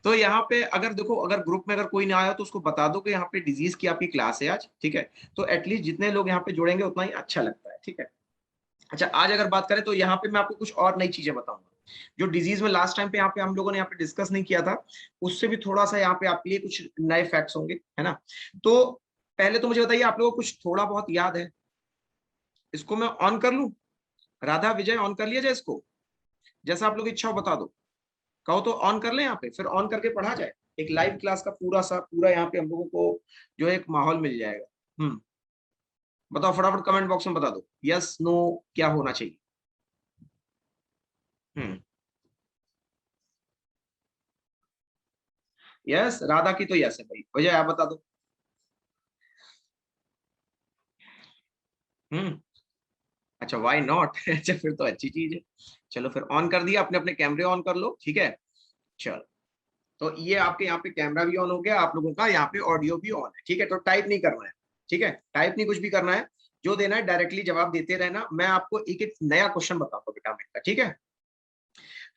तो यहाँ पे अगर देखो, अगर ग्रुप में अगर कोई ना आया तो उसको बता दो कि यहाँ पे डिजीज की आपकी क्लास है आज, ठीक है। तो एटलीस्ट जितने लोग यहाँ पे जुड़ेंगे उतना ही अच्छा लगता है, ठीक है। अच्छा, आज अगर बात करें तो यहाँ पे मैं आपको कुछ और नई चीजें बताऊंगा जो डिजीज में लास्ट टाइम पे यहाँ पे हम लोगों ने यहाँ पे डिस्कस नहीं किया था, उससे भी थोड़ा सा यहाँ पे आपके लिए कुछ नए फैक्ट्स होंगे, है ना। तो पहले तो मुझे बताइए, आप लोगों को कुछ थोड़ा बहुत याद है? इसको मैं ऑन कर लूं? राधा विजय ऑन कर लिया जाए इसको, जैसा आप लोग इच्छा हो बता दो। कहो तो ऑन कर ले, यहाँ पे फिर ऑन करके पढ़ा जाए। एक लाइव क्लास का पूरा यहाँ पे हम लोगों को जो है एक माहौल मिल जाएगा। बताओ फटाफट कमेंट बॉक्स में बता दो, यस नो क्या होना चाहिए। यस, राधा की तो यस है भाई। विजय आप बता दो। अच्छा, व्हाई नॉट? अच्छा, फिर तो अच्छी चीज है। चलो फिर ऑन कर दिया, अपने अपने कैमरे ऑन कर लो, ठीक है। चलो, तो ये आपके यहाँ पे कैमरा भी ऑन हो गया, आप लोगों का यहाँ पे ऑडियो भी ऑन है, ठीक है। तो टाइप नहीं करना है, ठीक है, टाइप नहीं कुछ भी करना है। जो देना है डायरेक्टली जवाब देते रहना। मैं आपको एक एक नया क्वेश्चन बताऊंगा विटामिन का, ठीक है।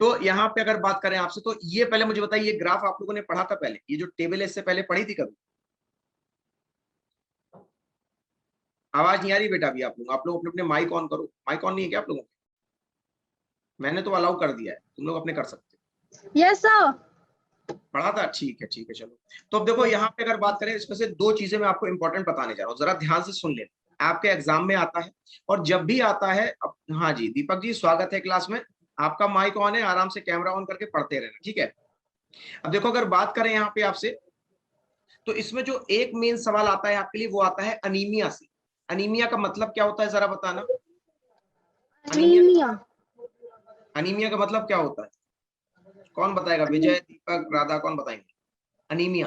तो यहाँ पे अगर बात करें आपसे, तो ये पहले मुझे बताइए, ये ग्राफ आप लोगों ने पढ़ा था पहले? ये जो टेबल है इससे पहले पढ़ी थी कभी? आवाज नहीं आ रही बेटा अभी? आप लोग अपने अपने माइक ऑन करो। माइक ऑन नहीं है क्या आप लोगों को? मैंने तो अलाउ कर दिया है, तुम लोग अपने कर सकते हो। Yes sir. पढ़ा था, ठीक है ठीक है। चलो, तो अब देखो यहाँ पे अगर बात करें, इसमें से दो चीजें मैं आपको इंपॉर्टेंट बताने जा रहा हूँ, जरा ध्यान से सुन लेना। आपके एग्जाम में आता है, और जब भी आता है हाँ जी दीपक जी स्वागत है क्लास में। आपका माइक ऑन है, आराम से कैमरा ऑन करके पढ़ते रहना, ठीक है। अब देखो, अगर बात करें यहाँ पे आपसे, तो इसमें जो एक मेन सवाल आता है आपके लिए, वो आता है अनीमिया से। अनीमिया का मतलब क्या होता है, जरा बताना। अनीमिया। अनीमिया का मतलब क्या होता है? कौन बताएगा? विजय, दीपक, राधा, कौन बताएंगे? अनीमिया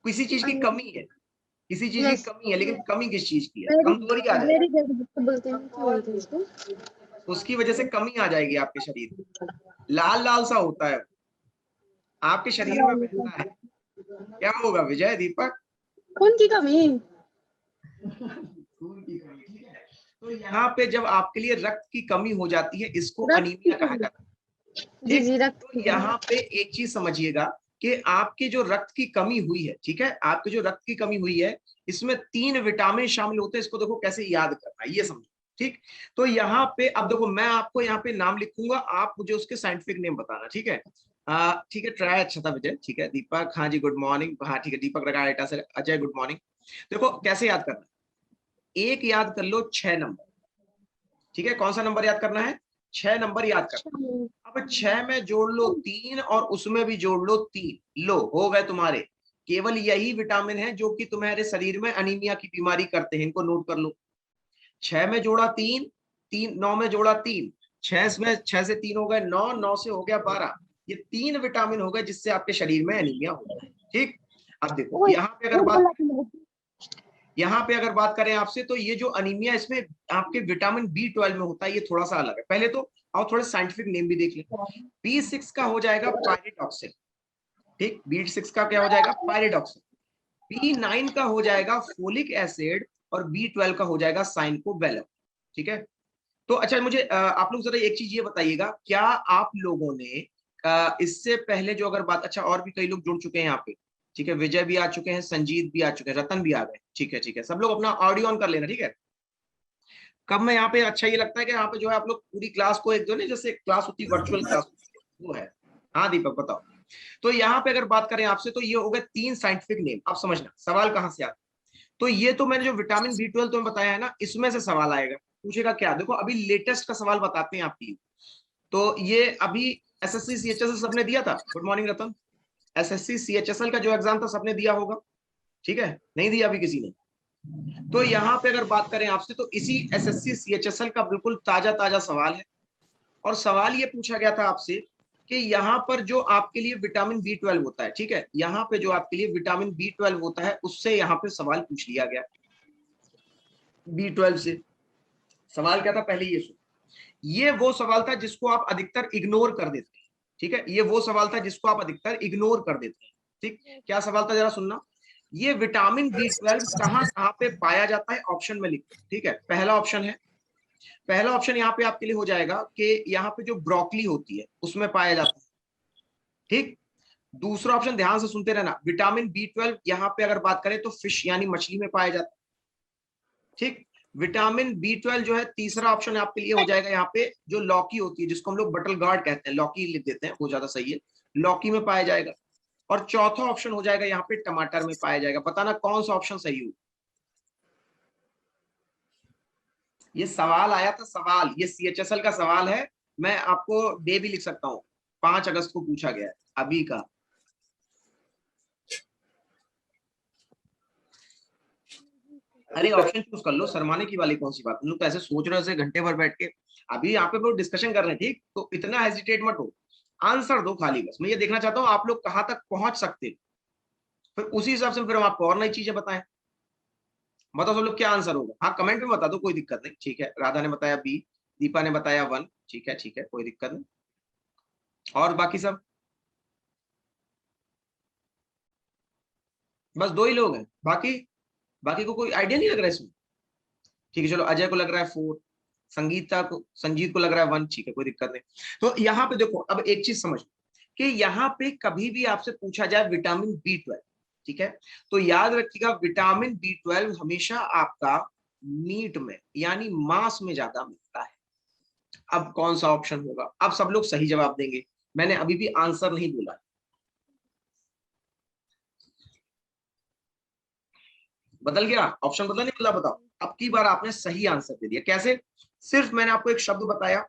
किसी चीज की कमी है, किसी चीज की यस। कमी है, लेकिन कमी किस चीज की है? वेरी कमजोरी आ जाएगी, वेरी बोलते हैं, क्या बोलते हैं इसको? उसकी वजह से कमी आ जाएगी आपके शरीर में। लाल लाल सा होता है, आपके शरीर में बहता है। क्या होगा विजय, दीपक? खून की कमी। खून की कमी, ठीक है। तो यहाँ पे जब आपके लिए रक्त की कमी हो जाती है, इसको रक्त की अनीमिया कहा कमी। जाता है, जी ठीक। जी, रक्त तो की कमी। यहाँ पे एक चीज समझिएगा कि आपके जो रक्त की कमी हुई है, ठीक है, आपके जो रक्त की कमी हुई है, इसमें 3 विटामिन शामिल होते हैं। इसको देखो कैसे याद करना है, ये समझो, ठीक। तो यहाँ पे अब देखो, मैं आपको यहाँ पे नाम लिखूंगा, आप मुझे उसके साइंटिफिक नेम बताना, ठीक है। ठीक है, ट्राई अच्छा था विजय, ठीक है। दीपक, हाँ जी गुड मॉर्निंग, हाँ ठीक है। दीपक रगाटा से अजय, गुड मॉर्निंग। देखो कैसे याद करना, एक याद कर लो 6 नंबर, ठीक है। कौन सा नंबर याद करना है? 6 नंबर याद करना। अब 6 में जोड़ लो 3, और उसमें भी जोड़ लो 3, लो हो गए तुम्हारे। केवल यही विटामिन है जो कि तुम्हारे शरीर में अनीमिया की बीमारी करते हैं, इनको नोट कर लो। 6 में जोड़ा 3, 9 में जोड़ा 3, 6 में 6 से 3 हो गए 9, 9 से हो गया 12। ये 3 विटामिन हो गए जिससे आपके शरीर में अनीमिया होता है, ठीक। अब देखो यहाँ पे अगर बात, यहाँ पे अगर बात करें आपसे, तो ये जो अनीमिया, इसमें आपके विटामिन B12 में होता है, ये थोड़ा सा अलग है। पहले तो आओ थोड़े साइंटिफिक नेम भी देख लें। B6 का हो जाएगा पायरिडॉक्सिन, ठीक। B6 का क्या हो जाएगा? पायरिडॉक्सिन। B9 का हो जाएगा फोलिक एसिड, और B12 का हो जाएगा साइनकोबैलम, ठीक है। तो अच्छा, मुझे आप लोग जरा एक चीज ये बताइएगा, क्या आप लोगों ने इससे पहले जो अगर बात, अच्छा और भी कई लोग जुड़ चुके हैं यहाँ पे, ठीक है। विजय भी आ चुके हैं, संजीत भी आ चुके हैं, रतन भी आ गए, ठीक है ठीक है। सब लोग अपना ऑडियो ऑन कर लेना, ठीक है। कब मैं यहाँ पे, अच्छा ये लगता है कि यहाँ पे जो है आप लोग पूरी क्लास को, एक जो ना जैसे क्लास होती है, वर्चुअल क्लास होती है, वो है। हाँ दीपक बताओ। तो यहाँ पे अगर बात करें आपसे, तो ये हो गए 3 साइंटिफिक नेम। आप समझना सवाल कहाँ से आता है। तो ये तो मैंने जो विटामिन B12 तुम्हें बताया है ना, इसमें से सवाल आएगा। पूछेगा क्या? देखो अभी लेटेस्ट का सवाल बताते हैं आपकी। तो ये अभी एसएससी CHSL सबने दिया था। गुड मॉर्निंग रतन। एसएससी CHSL का जो एग्जाम था सबने दिया होगा, ठीक है। नहीं दिया अभी किसी ने? तो यहाँ पे अगर बात करें आपसे, तो इसी एसएससी CHSL का बिल्कुल ताजा ताजा सवाल है। और सवाल ये पूछा गया था आपसे कि यहाँ पर जो आपके लिए विटामिन B12 होता है, ठीक है, यहाँ पे जो आपके लिए विटामिन B12 होता है, उससे यहाँ पे सवाल पूछ लिया गया। B12 से सवाल क्या था पहले ये सुनो। ये वो सवाल था जिसको आप अधिकतर इग्नोर कर देते हैं, ठीक है। ये वो सवाल था जिसको आप अधिकतर इग्नोर कर देते हैं, ठीक। क्या सवाल था जरा सुनना। ये विटामिन B12 कहाँ कहाँ पे पाया जाता है, ऑप्शन में लिखो, ठीक है। पहला ऑप्शन है, पहला ऑप्शन यहाँ पे आपके लिए हो जाएगा कि यहाँ पे जो ब्रोकली होती है उसमें पाया जाता है। ठीक। दूसरा ऑप्शन ध्यान से सुनते रहना, विटामिन B12 यहाँ पे अगर बात करें तो फिश यानी मछली में पाया जाता है। ठीक। विटामिन B12 जो है तीसरा ऑप्शन आपके लिए हो जाएगा यहाँ पे, जो लौकी होती है जिसको हम लोग बटल गार्ड कहते हैं, लौकी लिख देते हैं वो ज्यादा सही है, लौकी में पाया जाएगा। और चौथा ऑप्शन हो जाएगा यहाँ पे टमाटर में पाया जाएगा। बताना कौन सा ऑप्शन सही हो। ये सवाल आया था, सवाल, ये CHSL का सवाल है, मैं आपको डे भी लिख सकता हूँ, 5 अगस्त को पूछा गया है अभी का। अरे ऑप्शन चूज कर लो, शर्माने की वाली कौन सी बात, हम लोग तो ऐसे सोच रहे हैं घंटे भर बैठ के, अभी यहाँ पे लोग डिस्कशन कर रहे हैं। ठीक, तो इतना हेजिटेट मत हो, आंसर दो खाली, बस मैं ये देखना चाहता हूँ आप लोग कहाँ तक पहुंच सकते हैं, फिर उसी हिसाब से फिर हम आपको और नई चीजें बताएं। बताओ सब लोग क्या आंसर होगा। हाँ कमेंट में बता दो, कोई दिक्कत नहीं, ठीक है। राधा ने बताया B, दीपा ने बताया 1, ठीक है कोई दिक्कत नहीं। और बाकी सब बस 2 ही लोग हैं, बाकी बाकी को कोई आइडिया नहीं लग रहा है इसमें। ठीक है चलो, अजय को लग रहा है 4, संजीत को लग रहा है 1, ठीक है कोई दिक्कत नहीं। तो यहाँ पे देखो, अब एक चीज समझ कि यहाँ पे कभी भी आपसे पूछा जाए विटामिन B12, ठीक है, तो याद रखिएगा विटामिन B12 हमेशा आपका मीट में यानी मांस में ज्यादा मिलता है। अब कौन सा ऑप्शन होगा, अब सब लोग सही जवाब देंगे, मैंने अभी भी आंसर नहीं बोला। बदल गया ऑप्शन, बदल नहीं बदला, बताओ। अब की बार आपने सही आंसर दे दिया, कैसे, सिर्फ मैंने आपको एक शब्द बताया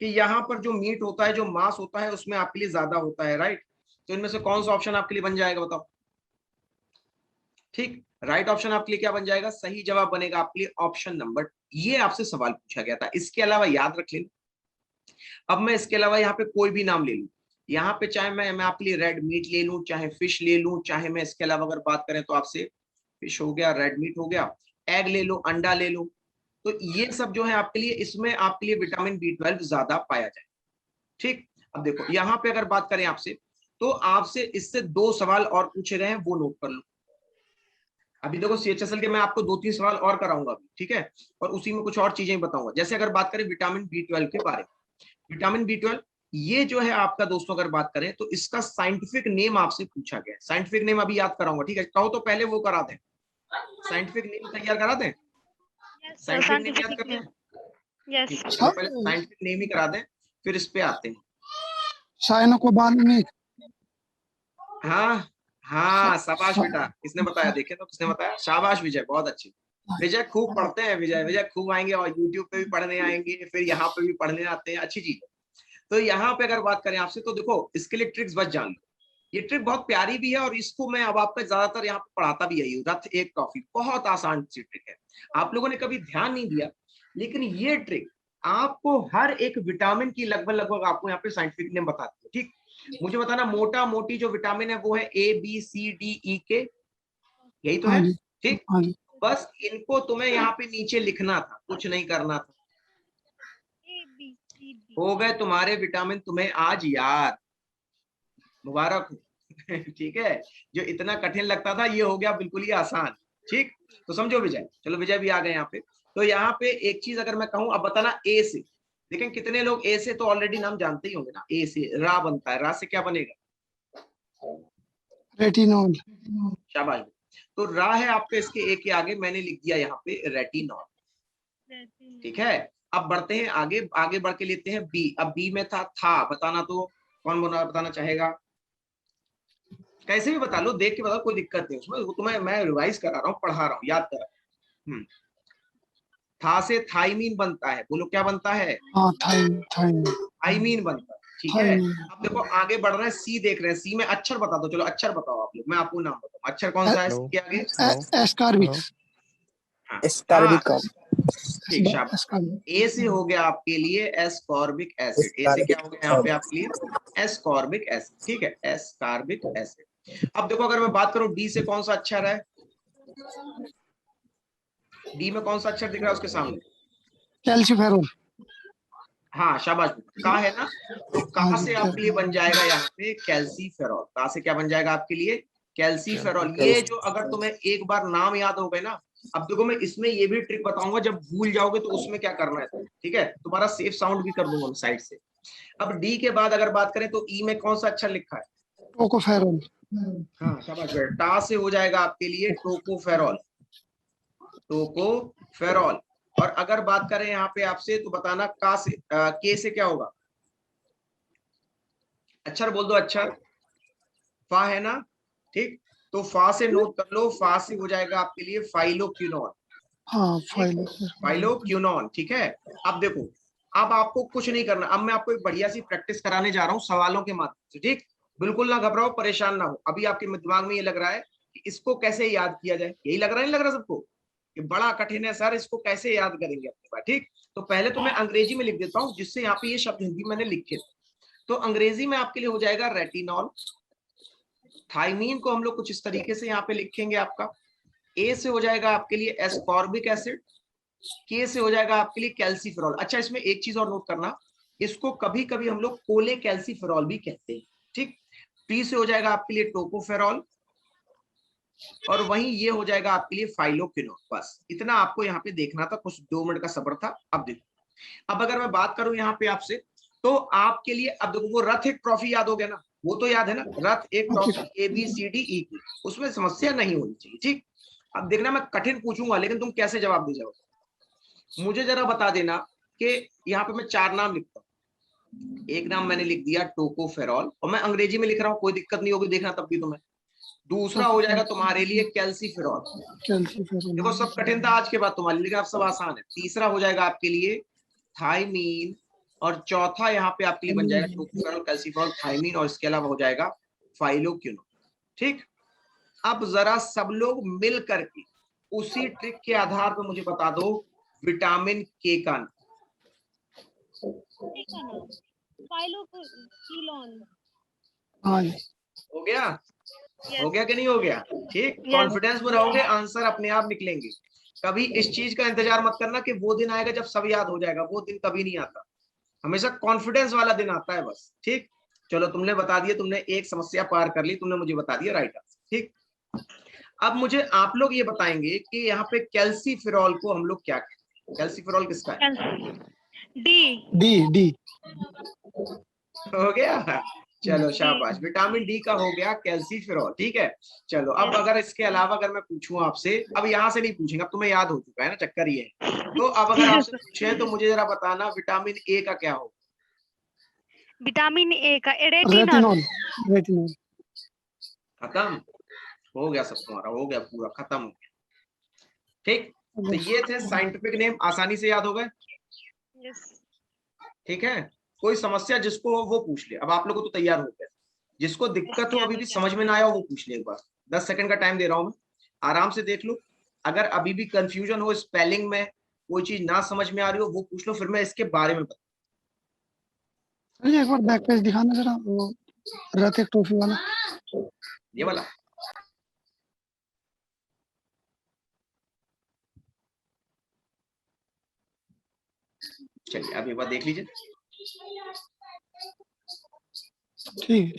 कि यहाँ पर जो मीट होता है, जो मांस होता है, उसमें आपके लिए ज्यादा होता है, राइट। तो इनमें से कौन सा ऑप्शन आपके लिए बन जाएगा बताओ। ठीक, राइट ऑप्शन आपके लिए क्या बन जाएगा, सही जवाब बनेगा आपके लिए ऑप्शन नंबर। ये आपसे सवाल पूछा गया था, इसके अलावा याद रख लेना। अब मैं इसके अलावा यहाँ पे कोई भी नाम ले लूं, यहाँ पे चाहे मैं आपके लिए रेड मीट ले लूं, चाहे फिश ले लूं, चाहे मैं इसके अलावा अगर बात करें तो आपसे फिश हो गया, रेड मीट हो गया, एग ले लो, अंडा ले लो, तो ये सब जो है आपके लिए, इसमें आपके लिए विटामिन B12 ज्यादा पाया जाए। ठीक, अब देखो यहाँ पे अगर बात करें आपसे, तो आपसे इससे 2 सवाल और पूछे गए हैं, वो नोट कर लो। अभी देखो CHSL के मैं आपको 2-3 सवाल और कराऊंगा अभी, ठीक है, और उसी में कुछ और चीजें बताऊंगा। जैसे अगर बात करें विटामिन B12 के बारे में, विटामिन B12 ये जो है आपका दोस्तों, अगर बात करें तो इसका साइंटिफिक नेम आपसे पूछा गया है। साइंटिफिक नेम अभी याद कराऊंगा, ठीक है, कहो तो पहले वो करा दें, साइंटिफिक नेम तैयार करा दें, साइंटिफिक नेम याद करते हैं, यस तो पहले साइंटिफिक नेम ही करा दें, फिर इस पे आते हैं। साइनोकोबाल्मिक। हाँ हाँ, शाबाश बेटा, किसने बताया, देखे तो किसने बताया, शाबाश विजय, बहुत अच्छी। विजय खूब पढ़ते हैं, विजय खूब आएंगे और यूट्यूब पे भी पढ़ने आएंगे, फिर यहाँ पे भी पढ़ने आते हैं, अच्छी चीज है। तो यहाँ पे अगर बात करें आपसे, तो देखो इसके लिए ट्रिक्स बस जान लो, ये ट्रिक बहुत प्यारी भी है, और इसको मैं अब आपका ज्यादातर यहाँ पे पढ़ाता भी यही हूँ, रथ एक टॉफी, बहुत आसान सी ट्रिक है, आप लोगों ने कभी ध्यान नहीं दिया, लेकिन ये ट्रिक आपको हर एक विटामिन की लगभग आपको यहाँ पे साइंटिफिक नेम बताती है। ठीक, मुझे बताना मोटा मोटी जो विटामिन है वो है ABCDE यही तो है, ठीक, बस इनको तुम्हें यहाँ पे नीचे लिखना था, कुछ नहीं करना था, हो गए तुम्हारे विटामिन, तुम्हें आज याद, मुबारक हो। ठीक है, जो इतना कठिन लगता था ये हो गया बिल्कुल ही आसान। ठीक, तो समझो विजय, चलो विजय भी आ गए यहाँ पे। तो यहाँ पे एक चीज अगर मैं कहूँ, अब बताना A से, लेकिन कितने लोग A से तो ऑलरेडी नाम जानते ही होंगे ना, A से रा बनता है, रा से क्या बनेगा, रेटिनॉल। शाबाश। तो रा है आपके, इसके A के आगे मैंने लिख दिया यहाँ पे रेटिनॉल। ठीक है, अब बढ़ते हैं आगे, आगे बढ़ के लेते हैं B। अब B में था बताना, तो कौन बताना चाहेगा, कैसे भी बता लो, देख के बता, कोई दिक्कत नहीं उसमें, वो तुम्हें मैं रिवाइज करा रहा हूँ, पढ़ा रहा हूँ, याद करा। था से थाइमीन बनता है, बोलो क्या बनता है, थाइमीन बनता है। ठीक है, अब देखो आगे बढ़ रहे हैं, सी देख रहे हैं, सी में अक्षर बता दो, चलो अक्षर बताओ आप लोग, मैं आपको नाम बताऊं, अक्षर कौन सा है सी के आगे, एस्कॉर्बिक। ठीक, शाबाश। ए से हो गया आपके लिए एस्कॉर्बिक एसिड, ए से क्या हो गया यहाँ पे आपके लिए एस्कॉर्बिक एसिड। ठीक है, एस्कॉर्बिक एसिड। अब देखो अगर मैं बात करूं डी से, कौन सा अक्षर है, डी में कौन सा अक्षर दिख रहा है उसके सामने, कैल्शिफेरॉल। हाँ शाबाश, का है ना, तो का से आपके लिए बन जाएगा यहाँ पे कैल्सीफेरॉल, का से क्या बन जाएगा आपके लिए कैल्सीफेरॉल। ये जो अगर तुम्हें एक बार नाम याद हो गए ना, अब देखो मैं इसमें ये भी ट्रिक बताऊंगा, जब भूल जाओगे तो उसमें क्या करना है, ठीक है, तुम्हारा सेफ साउंड भी कर दूंगा साइड से, अब डी के बाद अगर बात करें तो ई में कौन सा अक्षर लिखा है? टोकोफेरोल। हाँ शाबाश बेटा, टा से हो जाएगा आपके लिए टोकोफेरॉल, टोकोफेरॉल। और अगर बात करें यहाँ पे आपसे तो बताना का से के से क्या होगा? अक्षर बोल दो, अक्षर फा है ना, ठीक। तो फा से नोट कर लो, फा से हो जाएगा आपके लिए फाइलोक्विनोन, हाँ फाइलोक्विनोन, ठीक है। अब देखो, अब आपको कुछ नहीं करना, अब मैं आपको एक बढ़िया सी प्रैक्टिस कराने जा रहा हूँ सवालों के माध्यम से, ठीक। बिल्कुल ना घबराओ, परेशान ना हो। अभी आपके दिमाग में ये लग रहा है कि इसको कैसे याद किया जाए, यही लग रहा है, नहीं लग रहा सबको कि बड़ा कठिन है सर, इसको कैसे याद करेंगे अपने पास, ठीक। तो पहले तो मैं अंग्रेजी में लिख देता हूँ, जिससे यहाँ पे ये शब्द हिंदी मैंने लिखे। तो अंग्रेजी में आपके लिए हो जाएगा रेटिनॉल। थाइमीन को हम लोग कुछ इस तरीके से यहाँ पे लिखेंगे, आपका ए से हो जाएगा आपके लिए एस्कॉर्बिक एसिड, के से हो जाएगा आपके लिए कैल्सीफेरॉल। अच्छा, इसमें एक चीज और नोट करना, इसको कभी कभी हम लोग कोले कैल्सीफेरॉल भी कहते हैं, ठीक। पी से हो जाएगा आपके लिए टोकोफेरॉल, और वहीं ये हो जाएगा आपके लिए फाइलोक्विनोन। बस इतना आपको यहाँ पे देखना था, कुछ 2 मिनट का सब्र था। अब देखो, अब अगर मैं बात करूं यहाँ पे आपसे, तो आपके लिए अब देखो, वो रथ एक ट्रॉफी याद हो गया ना, वो तो याद है ना, रथ एक ट्रॉफी ABCDE की, उसमें समस्या नहीं होनी चाहिए, ठीक। अब देखना, मैं कठिन पूछूंगा लेकिन तुम कैसे जवाब दे जाओगे, मुझे जरा बता देना कि यहाँ पे मैं 4 नाम लिखता हूँ। एक नाम मैंने लिख दिया टोकोफेरॉल, और मैं अंग्रेजी में लिख रहा हूँ, कोई दिक्कत नहीं होगी, देखना तब भी तुम्हें। दूसरा हो जाएगा तुम्हारे लिए कैल्सीफेरॉल, देखो सब कठिन था आज के बाद तुम्हारे लिए, लेकिन अब सब आसान है। तीसरा हो जाएगा आपके लिए थाइमीन, और चौथा यहाँ पे आपके लिए बन जाएगा टोकोफेरॉल, कैल्सीफेरॉल, थाइमीन, और इसके अलावा हो जाएगा फाइलोक्विनोन, ठीक। अब जरा सब लोग मिल करके उसी ट्रिक के आधार पर मुझे बता दो विटामिन के का नाम। हो गया? हो गया कि नहीं हो गया? ठीक, कॉन्फिडेंस में रहोगे, आंसर अपने आप निकलेंगे। कभी इस चीज का इंतजार मत करना कि वो दिन आएगा जब सब याद हो जाएगा, वो दिन कभी नहीं आता, हमेशा कॉन्फिडेंस वाला दिन आता है बस, ठीक। चलो, तुमने बता दिया, तुमने एक समस्या पार कर ली, तुमने मुझे बता दिया राइट आंसर, ठीक। अब मुझे आप लोग ये बताएंगे कि यहाँ पे कैल्सीफेरॉल को हम लोग क्या कहते हैं? कैल्सीफेरॉल किसका है? डी। हो गया, चलो शाबाश, विटामिन डी का हो गया कैल्सीफेरॉल, ठीक है। चलो, अब अगर इसके अलावा अगर मैं पूछूं आपसे, अब यहाँ से नहीं पूछेंगे, अब तुम्हें याद हो चुका है ना, चक्कर ये है। तो अब अगर आपसे पूछे तो मुझे जरा बताना विटामिन ए का क्या हो? विटामिन ए का रेटिनॉल। खत्म हो गया, सब तुम्हारा हो गया, पूरा खत्म हो गया, ठीक। तो ये थे साइंटिफिक नेम, आसानी से याद हो गए, ठीक है। कोई समस्या जिसको हो वो पूछ ले, अब आप लोगों को तो तैयार हो गए, जिसको दिक्कत हो, अभी भी समझ में ना आया हो, वो पूछ ले एक बार। 10 सेकंड का टाइम दे रहा हूं मैं, आराम से देख लो। अगर अभी भी कंफ्यूजन हो स्पेलिंग में, कोई चीज ना समझ में आ रही हो, वो पूछ लो, फिर मैं इसके बारे में बता। एक बार बैक पेज दिखाना जरा, वो रथ एक ट्रॉफी वाला, ये वाला। चलिए, अब एक बार देख लीजिए, ठीक है।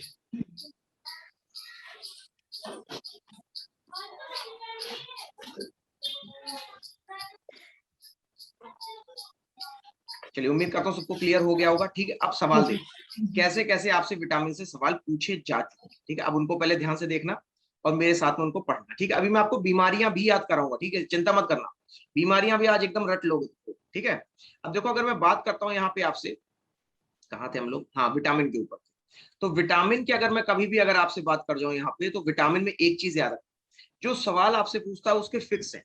चलिए, उम्मीद करता हूँ सबको क्लियर हो गया होगा, ठीक है। अब सवाल देखो, कैसे कैसे आपसे विटामिन से सवाल पूछे जा चुके हैं, ठीक है। अब उनको पहले ध्यान से देखना और मेरे साथ में उनको पढ़ना, ठीक है। अभी मैं आपको बीमारियां भी याद कराऊंगा, ठीक है, चिंता मत करना, बीमारियां भी आज एकदम रट लोगे, ठीक है। अब देखो, अगर मैं बात करता हूँ यहाँ पे आपसे, कहाँ थे हम लोग, हाँ, विटामिन के ऊपर। तो विटामिन की अगर मैं कभी भी अगर आपसे बात कर जाऊं यहाँ पे, तो विटामिन में एक चीज याद रखना, जो सवाल आपसे पूछता है उसके फिक्स है,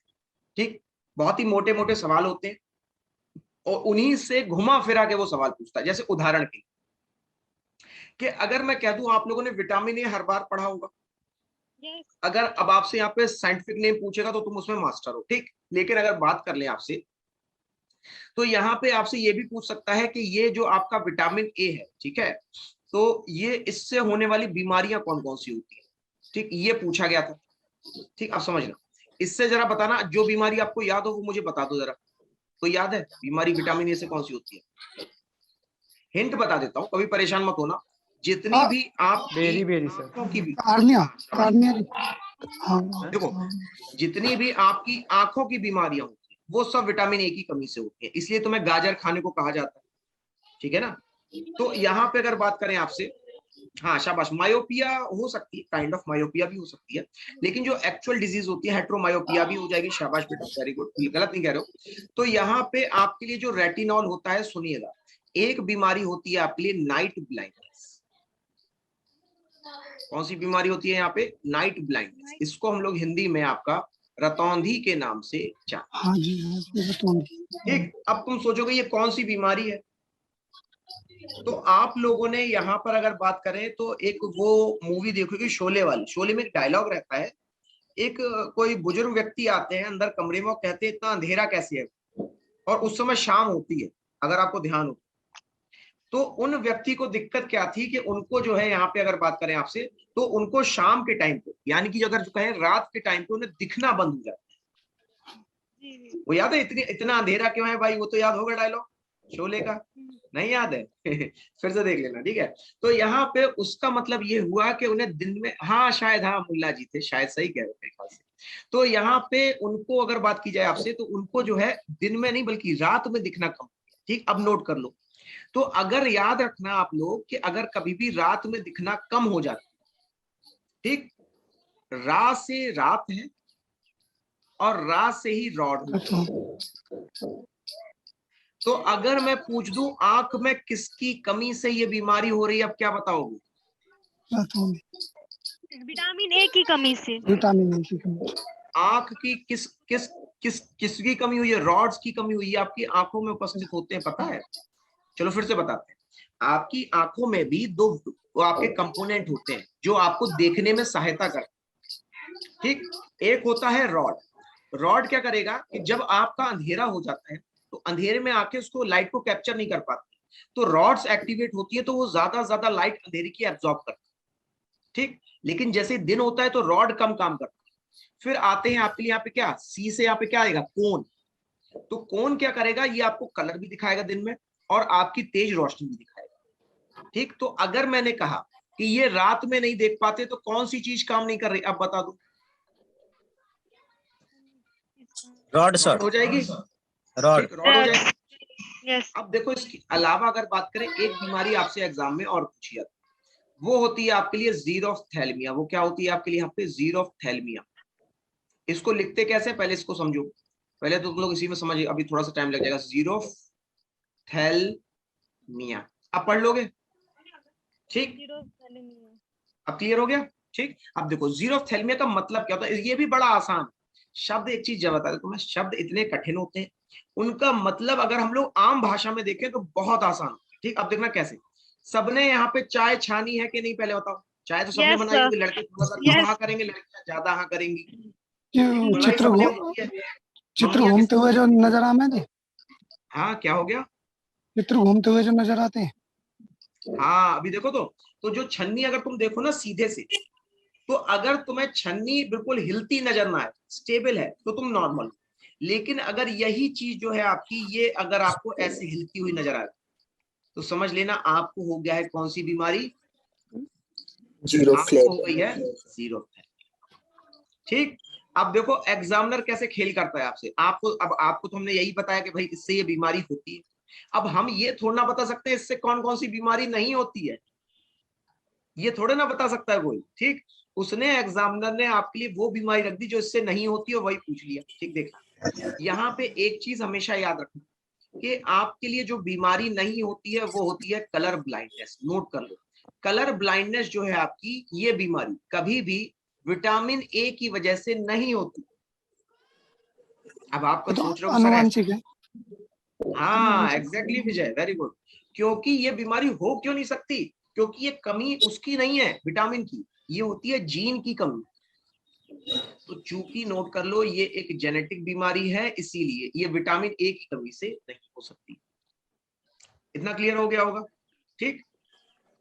ठीक। बहुत ही मोटे मोटे सवाल होते हैं, और उन्हीं से घुमा फिरा के वो सवाल पूछता है। जैसे उदाहरण के लिए, कि अगर मैं कह दूं, आप लोगों ने विटामिन ए हर बार पढ़ा होगा, अगर अब आपसे यहाँ पे साइंटिफिक नेम पूछेगा तो तुम उसमें मास्टर हो, ठीक। लेकिन अगर बात कर ले आपसे, तो यहाँ पे आपसे ये भी पूछ सकता है कि ये जो आपका विटामिन ए है, ठीक है, तो ये इससे होने वाली बीमारियां कौन कौन सी होती है, ठीक, ये पूछा गया था, ठीक। आप समझना, इससे जरा बताना, जो बीमारी आपको याद हो वो मुझे बता दो जरा। तो याद है बीमारी विटामिन ए से कौन सी होती है? हिंट बता देता हूं, कभी परेशान मत होना, जितनी भी आप आंखों की कार्निया। देखो, जितनी भी आपकी आंखों की बीमारियां होती है वो सब विटामिन ए की कमी से होती है, इसलिए तुम्हें गाजर खाने को कहा जाता है, ठीक है ना। तो यहाँ पे अगर बात करें आपसे, हाँ शाबाश, मायोपिया हो सकती है, काइंड ऑफ मायोपिया भी हो सकती है, लेकिन जो एक्चुअल डिजीज होती है हेट्रोमायोपिया भी हो जाएगी। शाबाश बेटा, वेरी गुड, गलत नहीं कह रहे हो। तो यहाँ पे आपके लिए जो रेटिनॉल होता है, सुनिएगा, एक बीमारी होती है आपके लिए नाइट ब्लाइंडनेस। कौन सी बीमारी होती है यहाँ पे? Night blindness. इसको हम लोग हिंदी में आपका रतौंधी के नाम से जानते हैं। हाँ जी, हाँ जी, रतौंधी। ठीक, अब तुम सोचोगे ये कौन सी बीमारी है, तो आप लोगों ने यहाँ पर अगर बात करें तो एक वो मूवी देखोगे शोले वाली, शोले में एक डायलॉग रहता है, एक कोई बुजुर्ग व्यक्ति आते हैं अंदर कमरे में और कहते हैं इतना अंधेरा कैसे है, और उस समय शाम होती है, अगर आपको ध्यान हो। तो उन व्यक्ति को दिक्कत क्या थी कि उनको जो है यहाँ पे अगर बात करें आपसे, तो उनको शाम के टाइम पे, यानी कि अगर जो कहें रात के टाइम पे उन्हें दिखना बंद हो जाता है। वो याद है इतना अंधेरा क्यों है भाई? वो तो याद होगा डायलॉग शोले का, नहीं याद है? फिर से देख लेना, ठीक है। तो यहाँ पे उसका मतलब ये हुआ कि उन्हें दिन में, हाँ शायद, हाँ मुल्ला जी थे शायद, सही कह रहे मेरे ख्याल से। तो यहाँ पे उनको अगर बात की जाए आपसे, तो उनको जो है दिन में नहीं बल्कि रात में दिखना कम। ठीक, अब नोट कर लो। तो अगर याद रखना आप लोग कि अगर कभी भी रात में दिखना कम हो जाता, ठीक, रा से रात है और रा से ही रॉड। तो अगर मैं पूछ दूं आंख में किसकी कमी से ये बीमारी हो रही है, अब क्या बताओगे? विटामिन ए की कमी से। विटामिन ए की कमी। आंख की किसकी कमी हुई है? रॉड्स की कमी हुई है, आपकी आंखों में उपस्थित होते हैं, पता है? चलो फिर से बताते हैं। आपकी आंखों में भी दो वो आपके कंपोनेंट होते हैं जो आपको देखने में सहायता करते हैं। ठीक, एक होता है रॉड। रॉड क्या करेगा कि जब आपका अंधेरा हो जाता है तो अंधेरे में आके उसको लाइट को कैप्चर नहीं कर पाती, तो रॉड्स एक्टिवेट होती है, तो वो ज्यादा लाइट अंधेरे की एब्जॉर्ब करती है। ठीक, लेकिन जैसे दिन होता है तो रॉड कम काम करता है। फिर आते हैं आपके लिए यहाँ पे क्या, सी से यहाँ पे क्या आएगा? कोन। तो कोन क्या करेगा? ये आपको कलर भी दिखाएगा दिन में और आपकी तेज रोशनी भी दिखाएगा। ठीक, तो अगर मैंने कहा कि ये रात में नहीं देख पाते तो कौन सी चीज काम नहीं कर रही, अब बता दो। रॉड सर, हो जाएगी, रॉड। रॉड हो जाएगी। यस। अब देखो इसके अलावा अगर बात करें, एक बीमारी आपसे एग्जाम में और पूछी जाती है, वो होती है आपके लिए जीरोफ्थैल्मिया। वो क्या होती है आपके लिए यहाँ पे? जीरोफ्थैल्मिया। इसको लिखते कैसे, पहले इसको समझो। पहले तो तुम लोग इसी में समझिए, अभी थोड़ा सा टाइम लग जाएगा। जीरोफ्थैल्मिया, अब पढ़ लोगे? ठीक, अब क्लियर हो गया? ठीक, अब देखो जीरोफ्थैल्मिया का मतलब क्या होता है, ये भी बड़ा आसान शब्द। एक चीज जब बता दो तुम्हें, शब्द इतने कठिन होते हैं, उनका मतलब अगर हम लोग आम भाषा में देखें तो बहुत आसान होता है। ठीक, अब देखना कैसे। सबने यहाँ पे चाय छानी है कि नहीं, पहले बताओ। चाय तो सबने बनाई होगी, लड़के थोड़ा सा कम हाँ करेंगे, लड़कियां ज्यादा हाँ करेंगी। चित्र घूमते हुए जो नजर आते हैं। हाँ, क्या हो गया? चित्र घूमते हुए जो नजर आते हैं। हाँ, अभी देखो तो जो छन्नी अगर तुम देखो ना सीधे से, तो अगर तुम्हें छन्नी बिल्कुल हिलती नजर ना आए, स्टेबल है, तो तुम नॉर्मल। लेकिन अगर यही चीज जो है आपकी, ये अगर आपको ऐसे हिलती हुई नजर आए, तो समझ लेना आपको हो गया है कौन सी बीमारी? आपको हो गई है जीरोफ्थैल्मिया। ठीक, अब देखो एग्जामिनर कैसे खेल करता है आपसे। आपको तो हमने यही बताया कि भाई इससे ये बीमारी होती है। अब हम ये थोड़ा ना बता सकते हैं इससे कौन कौन सी बीमारी नहीं होती है, ये थोड़े ना बता सकता है कोई। ठीक, उसने एग्जामिनर ने आपके लिए वो बीमारी रख दी जो इससे नहीं होती है, वही पूछ लिया। ठीक, देखना यहाँ पे एक चीज हमेशा याद रखना कि आपके लिए जो बीमारी नहीं होती है वो होती है कलर ब्लाइंडनेस। नोट कर लो, कलर ब्लाइंडनेस जो है आपकी, ये बीमारी कभी भी विटामिन ए की वजह से नहीं होती। अब आपको तो सोच रहे हो अनुवांशिक है। हाँ एग्जैक्टली विजय, वेरी गुड। क्योंकि ये बीमारी हो क्यों नहीं सकती? क्योंकि ये कमी उसकी नहीं है विटामिन की, ये होती है जीन की कमी। तो चूंकि नोट कर लो ये एक जेनेटिक बीमारी है, इसीलिए ये विटामिन ए की कमी से नहीं हो सकती। इतना क्लियर हो गया होगा? ठीक,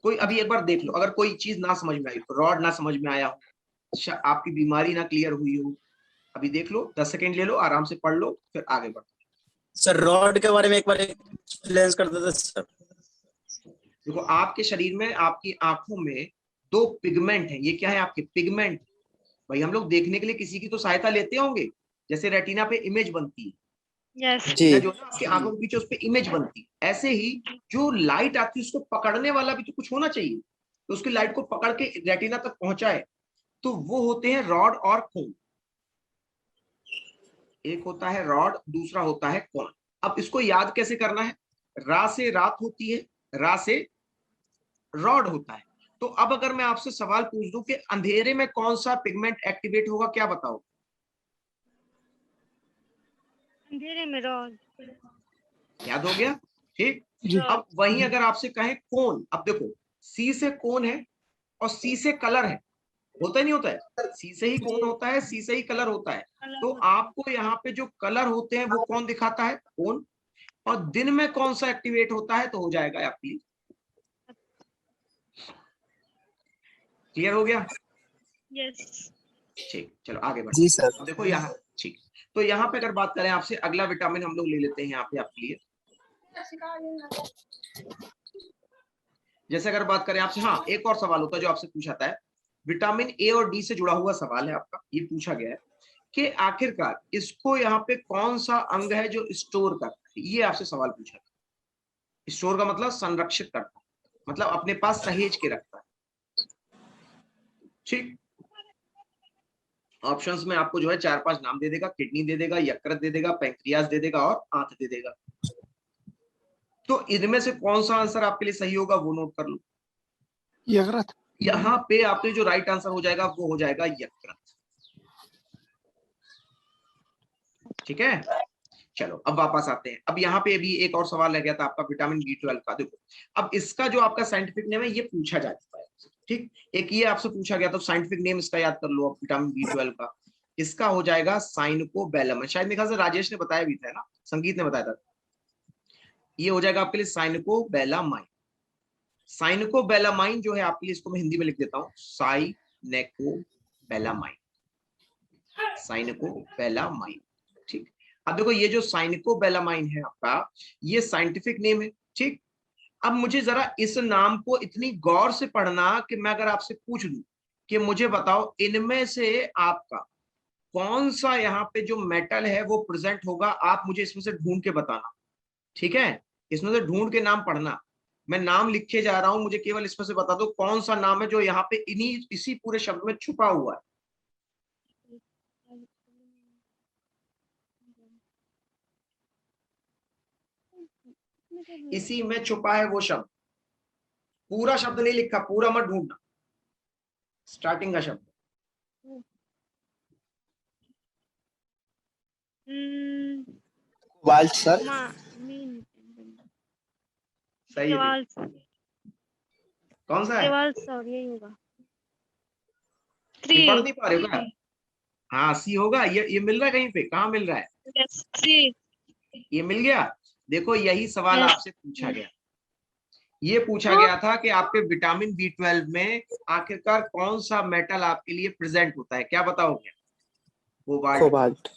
कोई अभी एक बार देख लो, अगर कोई चीज ना समझ में आई, रॉड ना समझ में आया हो, आपकी बीमारी ना क्लियर हुई हो, अभी देख लो, 10 सेकेंड ले लो, आराम से पढ़ लो, फिर आगे बढ़ो। सर रॉड के बारे में एक बार एक्सप्लेन कर देते सर। देखो आपके शरीर में, आपकी आंखों में दो पिगमेंट हैं। ये क्या है आपके? पिगमेंट। भाई हम लोग देखने के लिए किसी की तो सहायता लेते होंगे, जैसे रेटिना पे इमेज बनती है, यस जी जो ना आपकी आंखों के पीछे उस पर इमेज बनती है, ऐसे ही जो लाइट आती है उसको पकड़ने वाला भी तो कुछ होना चाहिए, तो उसकी लाइट को पकड़ के रेटिना तक पहुंचाए, तो वो होते हैं रॉड और कोन। एक होता है रॉड, दूसरा होता है कोन। अब इसको याद कैसे करना है? रा से रात होती है, रा से रॉड होता है। तो अब अगर मैं आपसे सवाल पूछ दूं कि अंधेरे में कौन सा पिगमेंट एक्टिवेट होगा, क्या बताओ? अंधेरे में रॉड। याद हो गया? ठीक। जी अब वहीं अगर आपसे कहें कोन, अब देखो सी से कोन है और सी से कलर है, होता ही नहीं होता है, सी से ही कोन होता है, सी से ही कलर होता है। तो आपको यहाँ पे जो कलर होते हैं वो कौन दिखाता है? कोन। और दिन में कौन सा एक्टिवेट होता है? तो हो जाएगा आपकी। क्लियर हो गया? यस ठीक, चलो आगे बढ़ते जी हैं। सर। अब देखो यहाँ, ठीक, तो यहाँ पे अगर बात करें आपसे, अगला विटामिन हम लोग ले लेते हैं यहाँ पे आपके लिए। जैसे अगर बात करें आपसे, हाँ एक और सवाल होता है जो आपसे पूछा था, विटामिन ए और डी से जुड़ा हुआ सवाल है आपका, ये पूछा गया है कि आखिरकार इसको यहाँ पे कौन सा अंग है जो स्टोर करता है, ये आपसे सवाल पूछा था। स्टोर का मतलब संरक्षित करता है, मतलब अपने पास सहेज के रखता है। ठीक, ऑप्शंस में आपको जो है 4-5 नाम दे देगा, किडनी दे देगा, यकृत दे देगा, पैंक्रियाज दे देगा और आंत दे देगा। तो इनमें से कौन सा आंसर आपके लिए सही होगा वो नोट कर लो। यकृत। यहाँ पे आपके जो राइट आंसर हो जाएगा वो हो जाएगा यकृत। ठीक है, चलो अब वापस आते हैं। अब यहाँ पे अभी एक और सवाल रह गया था आपका विटामिन B12 का। देखो अब इसका जो आपका साइंटिफिक नेम है ये पूछा जा चुका है। ठीक, एक ये आपसे पूछा गया, तो साइंटिफिक नेम इसका याद कर लो अब विटामिन B12 का। इसका हो जाएगा साइनकोबैलामाइन। शायद मेरे ख्याल से राजेश ने बताया भी था ना, संगीत ने बताया था। ये हो जाएगा आपके लिए साइनकोबैलामाइन। साइनकोबैलामाइन जो है आपके लिए, इसको मैं हिंदी में लिख देता हूँ, साइनेकोबैलामाइन, साइनकोबैलामाइन। ठीक, अब देखो ये जो साइनकोबैलामाइन है आपका, ये साइंटिफिक नेम है। ठीक, अब मुझे जरा इस नाम को इतनी गौर से पढ़ना कि मैं अगर आपसे पूछ लूं कि मुझे बताओ इनमें से आपका कौन सा यहाँ पे जो मेटल है वो प्रेजेंट होगा, आप मुझे इसमें से ढूंढ के बताना। ठीक है, इसमें से ढूंढ के नाम पढ़ना, मैं नाम लिखे जा रहा हूं, मुझे केवल इसमें से बता दो कौन सा नाम है जो यहाँ पे इन्हीं इसी पूरे शब्द में छुपा हुआ है। इसी में छुपा है वो शब्द, पूरा शब्द नहीं लिखा, पूरा मत ढूंढना, स्टार्टिंग का शब्द। Cobalt sir. सही है, कौन सा है? यही होगा। ये पढ़ नहीं पा रहे हो क्या? हाँ सी होगा। ये मिल रहा है कहीं पे? कहाँ मिल रहा है? यस 3। ये मिल गया। देखो यही सवाल Yes. आपसे पूछा गया, ये पूछा गया था कि आपके विटामिन B12 में आखिरकार कौन सा मेटल आपके लिए प्रेजेंट होता है, क्या बताओगे? कोबाल्ट। कोबाल्ट।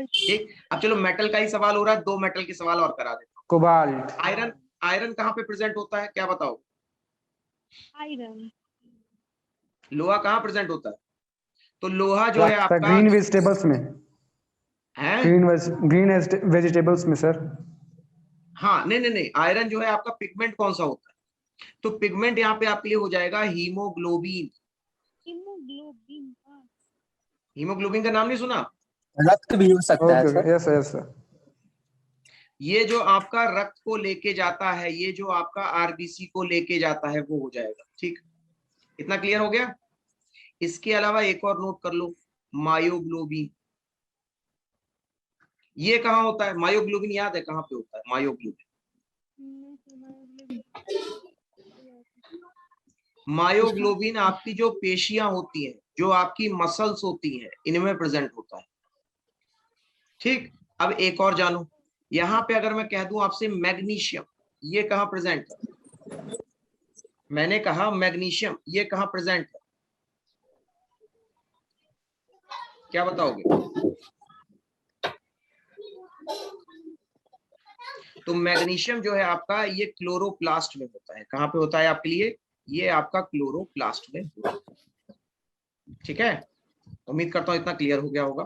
ठीक, अब चलो मेटल का ही सवाल हो रहा है, 2 मेटल के सवाल और करा देता हूँ। कोबाल्ट। आयरन, आयरन कहाँ पे प्रेजेंट होता है, क्या बताओ? आयरन। लोहा कहाँ प्रेजेंट होता है? तो लोहा जो है आपका ग्रीन वेजिटेबल्स में, है। ग्रीन वेजिटेबल्स में सर। हाँ नहीं नहीं नहीं, आयरन जो है आपका पिगमेंट कौन सा होता है? तो पिगमेंट यहाँ पे आपके लिए हो जाएगा हीमोग्लोबिन। हीमोग्लोबिन। हीमोग्लोबिन का नाम नहीं सुना? रक्त भी हो सकता है okay sir. Okay, yes yes sir. ये जो आपका रक्त को लेके जाता है, ये जो आपका आरबीसी को लेके जाता है वो हो जाएगा। ठीक, इतना क्लियर हो गया? इसके अलावा एक और नोट कर लो, मायोग्लोबिन। ये कहाँ होता है मायोग्लोबिन? याद है कहाँ पे होता है मायोग्लोबिन? मायोग्लोबिन आपकी जो पेशियां होती हैं, जो आपकी मसल्स होती हैं, इनमें प्रेजेंट होता है। ठीक, अब एक और जानो, यहाँ पे अगर मैं कह दूं आपसे मैग्नीशियम, ये कहाँ प्रेजेंट है? मैंने कहा मैग्नीशियम, ये कहाँ प्रेजेंट है, क्या बताओगे? तो मैग्नीशियम जो है आपका ये क्लोरोप्लास्ट में होता है। कहाँ पे होता है आपके लिए? ये आपका क्लोरोप्लास्ट में होता है। ठीक है, उम्मीद करता हूं इतना क्लियर हो गया होगा।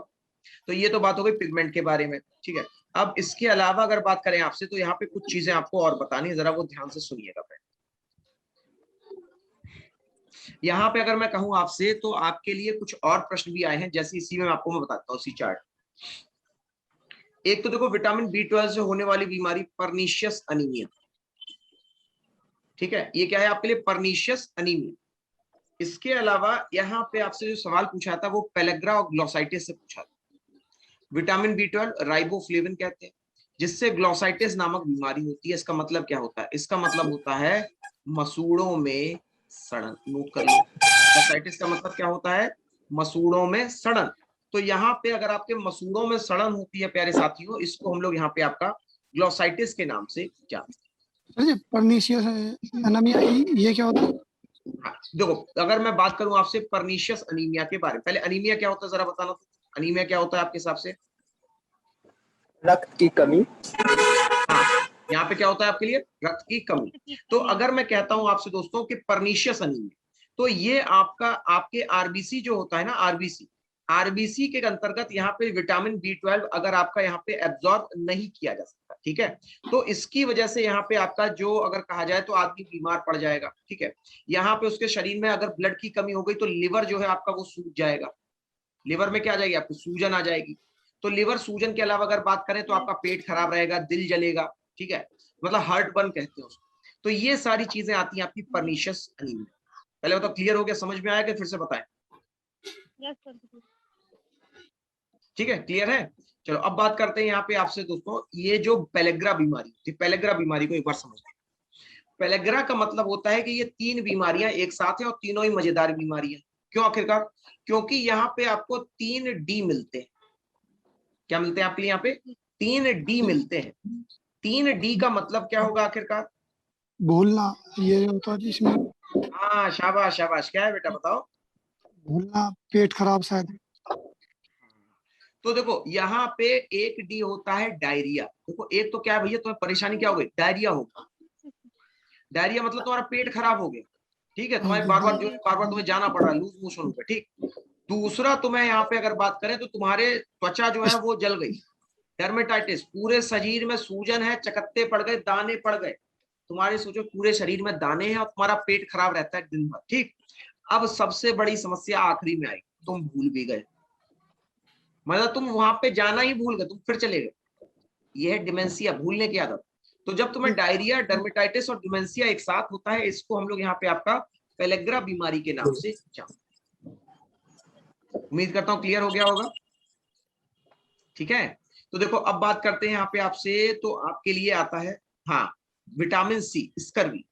तो ये तो बात हो गई पिगमेंट के बारे में। ठीक है, अब इसके अलावा अगर बात करें आपसे तो यहाँ पे कुछ चीजें आपको और बतानी है, जरा वो ध्यान से सुनिएगा फ्रेंड। यहाँ पे अगर मैं कहूँ आपसे तो आपके लिए कुछ और प्रश्न भी आए हैं, जैसे इसी में आपको मैं बताता हूँ, इसी चार्ट। एक तो देखो विटामिन B12 से होने वाली बीमारी पर्नीशियस अनीमिया, ठीक है, ये क्या है आपके लिए, पर्नीशियस अनीमिया। इसके अलावा यहाँ पे आपसे जो सवाल पूछा था वो पेलेग्रा और ग्लोसाइटिस से पूछा था। विटामिन B12 राइबोफ्लेविन कहते हैं, जिससे ग्लोसाइटिस नामक बीमारी होती है। इसका मतलब क्या होता है, इसका मतलब होता है मसूड़ों में सड़न। नोट कर लो, ग्लोसाइटिस का मतलब क्या होता है, मसूड़ों में सड़न। तो यहाँ पे अगर आपके मसूड़ों में सड़न होती है प्यारे साथियों, इसको हम लोग यहाँ पे आपका ग्लोसाइटिस के नाम से जानते हैं। पर्नीशियस एनीमिया ये क्या होता है? हाँ, देखो अगर मैं बात करूं आपसे पर्नीशियस अनीमिया के बारे में, पहले अनीमिया क्या होता है जरा बताना। तो अनीमिया क्या होता है आपके हिसाब से? रक्त की कमी। हाँ, यहाँ पे क्या होता है आपके लिए, रक्त की कमी। तो अगर मैं कहता हूं आपसे दोस्तों कि पर्नीशियस अनीमिया, तो ये आपका आपके आरबीसी जो होता है ना, आरबीसी के अंतर्गत यहाँ पे विटामिन B12 अगर आपका यहाँ पे एब्जॉर्ब नहीं किया जा सकता, ठीक है, तो इसकी वजह से यहाँ पे आपका जो अगर कहा जाए तो आदमी बीमार पड़ जाएगा, ठीक है। यहाँ पे उसके शरीर में अगर ब्लड की कमी हो गई तो लिवर जो है आपका वो सूज जाएगा। लिवर में क्या आ जाएगी, आपको सूजन आ जाएगी। तो लिवर सूजन के अलावा अगर बात करें तो आपका पेट खराब रहेगा, दिल जलेगा, ठीक है, मतलब हार्ट बर्न कहते हैं उसको। तो ये सारी चीजें आती हैं आपकी पर्नीशियस अनीमिया। पहले बताओ क्लियर हो गया, समझ में आया कि फिर से बताएं? Yes sir. ठीक है, क्लियर है। चलो अब बात करते हैं यहाँ पे आपसे दोस्तों, ये जो पेलेग्रा बीमारी थी, पेलेग्रा बीमारी को एक बार समझ लें। पेलेग्रा का मतलब होता है कि ये 3 बीमारियां एक साथ हैं और तीनों ही मजेदार बीमारियां। क्यों आखिरकार? क्योंकि यहाँ पे आपको 3 D मिलते हैं। क्या मिलते हैं आपके लिए यहाँ पे? 3 D मिलते हैं। 3 D का मतलब क्या होगा आखिरकार? भूलना ये होता है जिसमें, हाँ शाबाश शाबाश, क्या है बेटा बताओ? भूलना, पेट खराब शायद। तो देखो यहाँ पे एक डी होता है डायरिया। देखो एक तो क्या है भैया, तुम्हें परेशानी क्या हो गई, डायरिया होगा। डायरिया मतलब तुम्हारा पेट खराब हो गया, ठीक है, तुम्हारे बार बार जो है बार बार तुम्हें जाना पड़ रहा है, लूज मोशन हो गया, ठीक। दूसरा तुम्हें यहाँ पे अगर बात करें तो तुम्हारे त्वचा जो है वो जल गई, डर्मेटाइटिस, पूरे शरीर में सूजन है, चकत्ते पड़ गए, दाने पड़ गए, तुम्हारे सोचो पूरे शरीर में दाने हैं और तुम्हारा पेट खराब रहता है दिन भर, ठीक। अब सबसे बड़ी समस्या आखिरी में आई, तुम भूल भी गए, मतलब तुम वहां पे जाना ही भूल गए, तुम फिर चले गए। यह है डिमेंशिया, भूलने की आदत। तो जब तुम्हें डायरिया, डर्मेटाइटिस और डिमेंशिया एक साथ होता है, इसको हम लोग यहाँ पे आपका पेलेग्रा बीमारी के नाम से जानते हैं। उम्मीद करता हूं क्लियर हो गया होगा, ठीक है। तो देखो अब बात करते हैं यहाँ पे आपसे, तो आपके लिए आता है हाँ विटामिन C, स्कर्वी।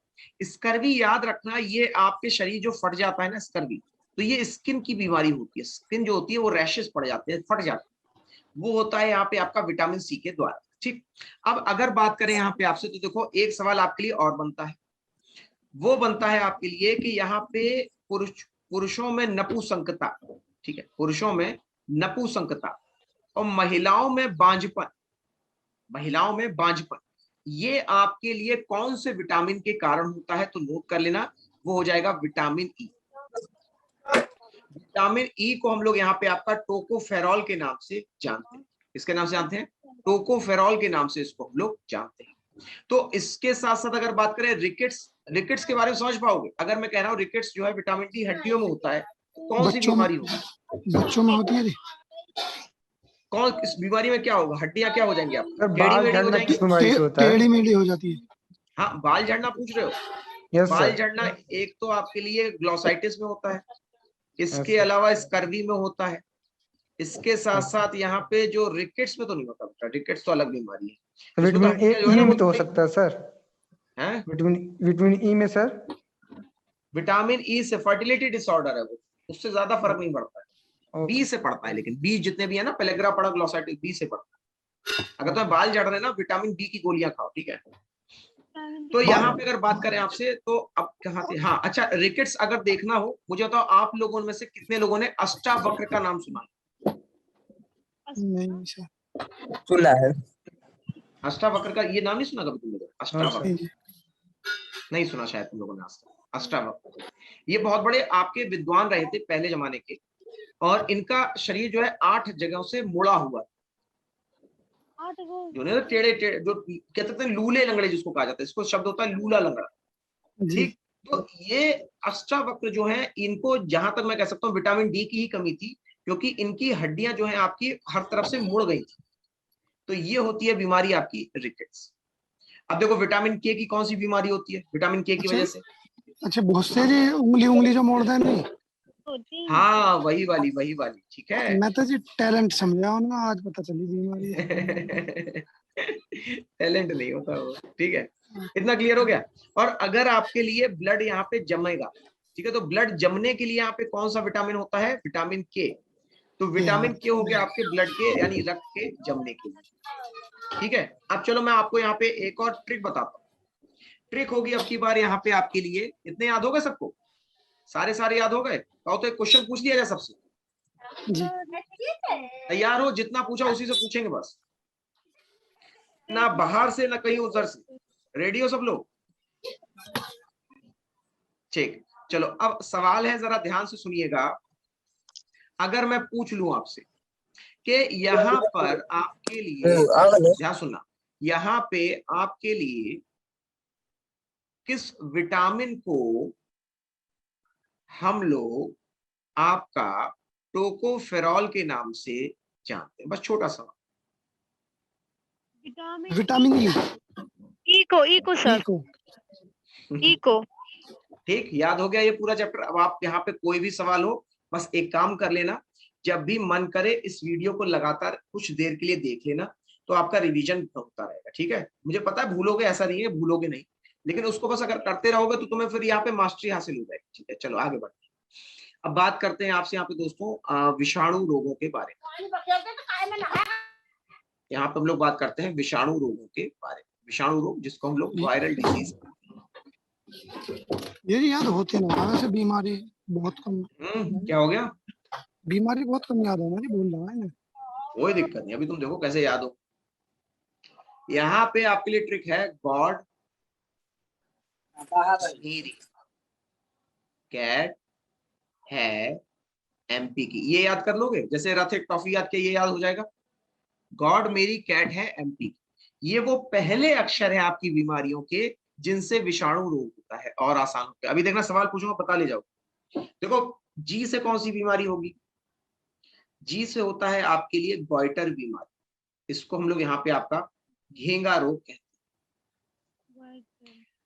स्कर्वी याद रखना, ये आपके शरीर जो फट जाता है ना स्कर्वी, तो ये स्किन की बीमारी होती है। स्किन जो होती है वो रैशेस पड़ जाते हैं, फट जाते हैं, वो होता है यहाँ पे आपका विटामिन C के द्वारा, ठीक। अब अगर बात करें यहाँ पे आपसे तो देखो एक सवाल आपके लिए और बनता है, वो बनता है आपके लिए कि यहाँ पे पुरुषों में नपुंसकता, ठीक है, पुरुषों में नपुंसकता और महिलाओं में बांझपन, महिलाओं में बांझपन, ये आपके लिए कौन से विटामिन के कारण होता है? तो नोट कर लेना, वो हो जाएगा विटामिन E। विटामिन E को हम लोग यहाँ पे आपका टोकोफेरॉल के नाम से जानते हैं। इसके नाम से जानते हैं, टोकोफेरॉल के नाम से इसको हम लोग जानते हैं। तो इसके साथ साथ अगर बात करें रिकेट्स, रिकेट्स के बारे में समझ पाओगे? अगर मैं कह रहा हूँ रिकेट्स जो है विटामिन D हड्डियों में होता है, तो कौन सी बीमारी होगी? बच्चों में होती है। कौन, इस बीमारी में क्या होगा, हड्डियां क्या हो जाएंगी आप, सर टेढ़ी बाल मेढ़ी हो झड़ना जाएंगी? किस बीमारी से होता है? टेढ़ी मेढ़ी हो जाती है। हाँ, बाल झड़ना पूछ रहे हो? यस बाल सर। झड़ना एक तो आपके लिए ग्लोसाइटिस में होता है, इसके Yes, sir. अलावा स्कर्वी में होता है, इसके साथ साथ यहाँ पे जो रिकेट्स में तो नहीं होता बेटा, रिकेट्स तो अलग बीमारी है। इसमें तो विटामिन हड्डियां जो है E ना में वो तो हो सकता है सर। हैं, विटामिन E में सर, विटामिन E से फर्टिलिटी डिसऑर्डर है वो, उससे ज्यादा फर्क नहीं पड़ता है। बी से पड़ता है, लेकिन बी जितने भी है ना, पेलेग्रा पड़ा, ग्लोसाइटिस, बी से पड़ता है। अगर तुम्हें बाल झड़ रहे हैं ना, विटामिन बी की गोलियां खाओ, ठीक है। तो यहाँ पे अगर बात करें आपसे तो अब कहाँ थे, हाँ अच्छा, रिकेट्स अगर देखना हो, मुझे बताओ आप लोगों में से कितने लोगों ने अष्टावक्र का नाम सुना? नहीं सर। सुना है। अष्टावक्र का ये नाम नहीं सुना कभी तुम लोगों ने? अष्टावक्र नहीं जी। नहीं सुना शायद तुम लोगों ने आज तक। अष्टावक्र ये बहुत बड़े आपके विद्वान रहे थे पहले जमाने के, और इनका शरीर जो है 8 जगहों से मुड़ा हुआ, हाँ तो वो जो नहीं टेढ़े टेढ़े जो कहते हैं लूले लंगड़े जिसको कहा जाता है, इसको शब्द होता है लूला लंगड़ा। जी ठीक, तो ये अष्टावक्र जो है इनको जहां तक मैं कह सकता हूँ विटामिन डी की ही कमी थी, क्योंकि इनकी हड्डियां जो है आपकी हर तरफ से मुड़ गई थी। तो ये होती है बीमारी आपकी रिकेट्स। अब देखो विटामिन के की कौन सी बीमारी होती है विटामिन के की अच्छा वजह से? अच्छा, बहुत से जी उंगली जो मोड़ दें नहीं। होती है। हाँ वही वाली, ठीक है। मैं तो जी टैलेंट समझा उनमें, आज पता चली बीमारी है। टैलेंट नहीं होता वो, ठीक है। इतना क्लियर हो गया। और अगर आपके लिए ब्लड यहाँ पे जमेगा, ठीक है, तो ब्लड जमने के लिए यहाँ पे कौन सा विटामिन होता है? विटामिन के। तो विटामिन के हो गया आपके ब्लड के यानी रक्त के जमने के लिए, ठीक है। अब चलो मैं आपको यहाँ पे एक और ट्रिक बताता हूँ। ट्रिक होगी अब की बार यहाँ पे आपके लिए। इतने याद हो गए सबको? सारे याद हो गए? कहो तो एक क्वेश्चन पूछ लिया जाए सबसे। जी तैयार हो? जितना पूछा उसी से पूछेंगे बस, ना बाहर से ना कहीं उधर से। रेडी हो सब लोग? ठीक, चलो अब सवाल है, जरा ध्यान से सुनिएगा। अगर मैं पूछ लूं आपसे कि यहाँ पर आपके लिए, ध्यान सुनना, यहाँ पे आपके लिए किस विटामिन को हम लोग आपका टोकोफेरॉल के नाम से जानते हैं? बस छोटा सा। विटामिन ई को सर, को ई को। ठीक, याद हो गया ये पूरा चैप्टर। अब आप यहाँ पे कोई भी सवाल हो, बस एक काम कर लेना, जब भी मन करे इस वीडियो को लगातार कुछ देर के लिए देख लेना, तो आपका रिवीजन होता रहेगा, ठीक है। मुझे पता है भूलोगे, ऐसा नहीं है भूलोगे नहीं, लेकिन उसको बस अगर करते रहोगे तो तुम्हें फिर यहाँ पे मास्टरी हासिल हो जाएगी, ठीक है। चलो आगे बढ़ते हैं। अब बात करते हैं आपसे यहाँ पे दोस्तों विषाणु रोगों के बारे में। यहाँ पे हम लोग बात करते हैं विषाणु रोगों के बारे में। विषाणु रोग जिसको हम लोग वायरल डिजीज, ये याद होते ना वैसे, बीमारी बहुत कम। क्या हो गया? बीमारी बहुत कम याद होना, भूल रहा है ना। कोई दिक्कत नहीं, अभी तुम देखो कैसे याद हो। यहाँ पे आपके लिए ट्रिक है, गॉड कैट है एमपी की। ये याद कर लोगे, जैसे रथ एक टॉफी याद किया, ये याद हो जाएगा। गॉड मेरी कैट है एमपी की। ये वो पहले अक्षर है आपकी बीमारियों के जिनसे विषाणु रोग होता है और आसान होता है। अभी देखना सवाल पूछूंगा, पता ले जाओ। देखो जी से कौन सी बीमारी होगी? जी से होता है आपके लिए गॉइटर बीमारी, इसको हम लोग यहाँ पे आपका घेंगा रोग कहते हैं।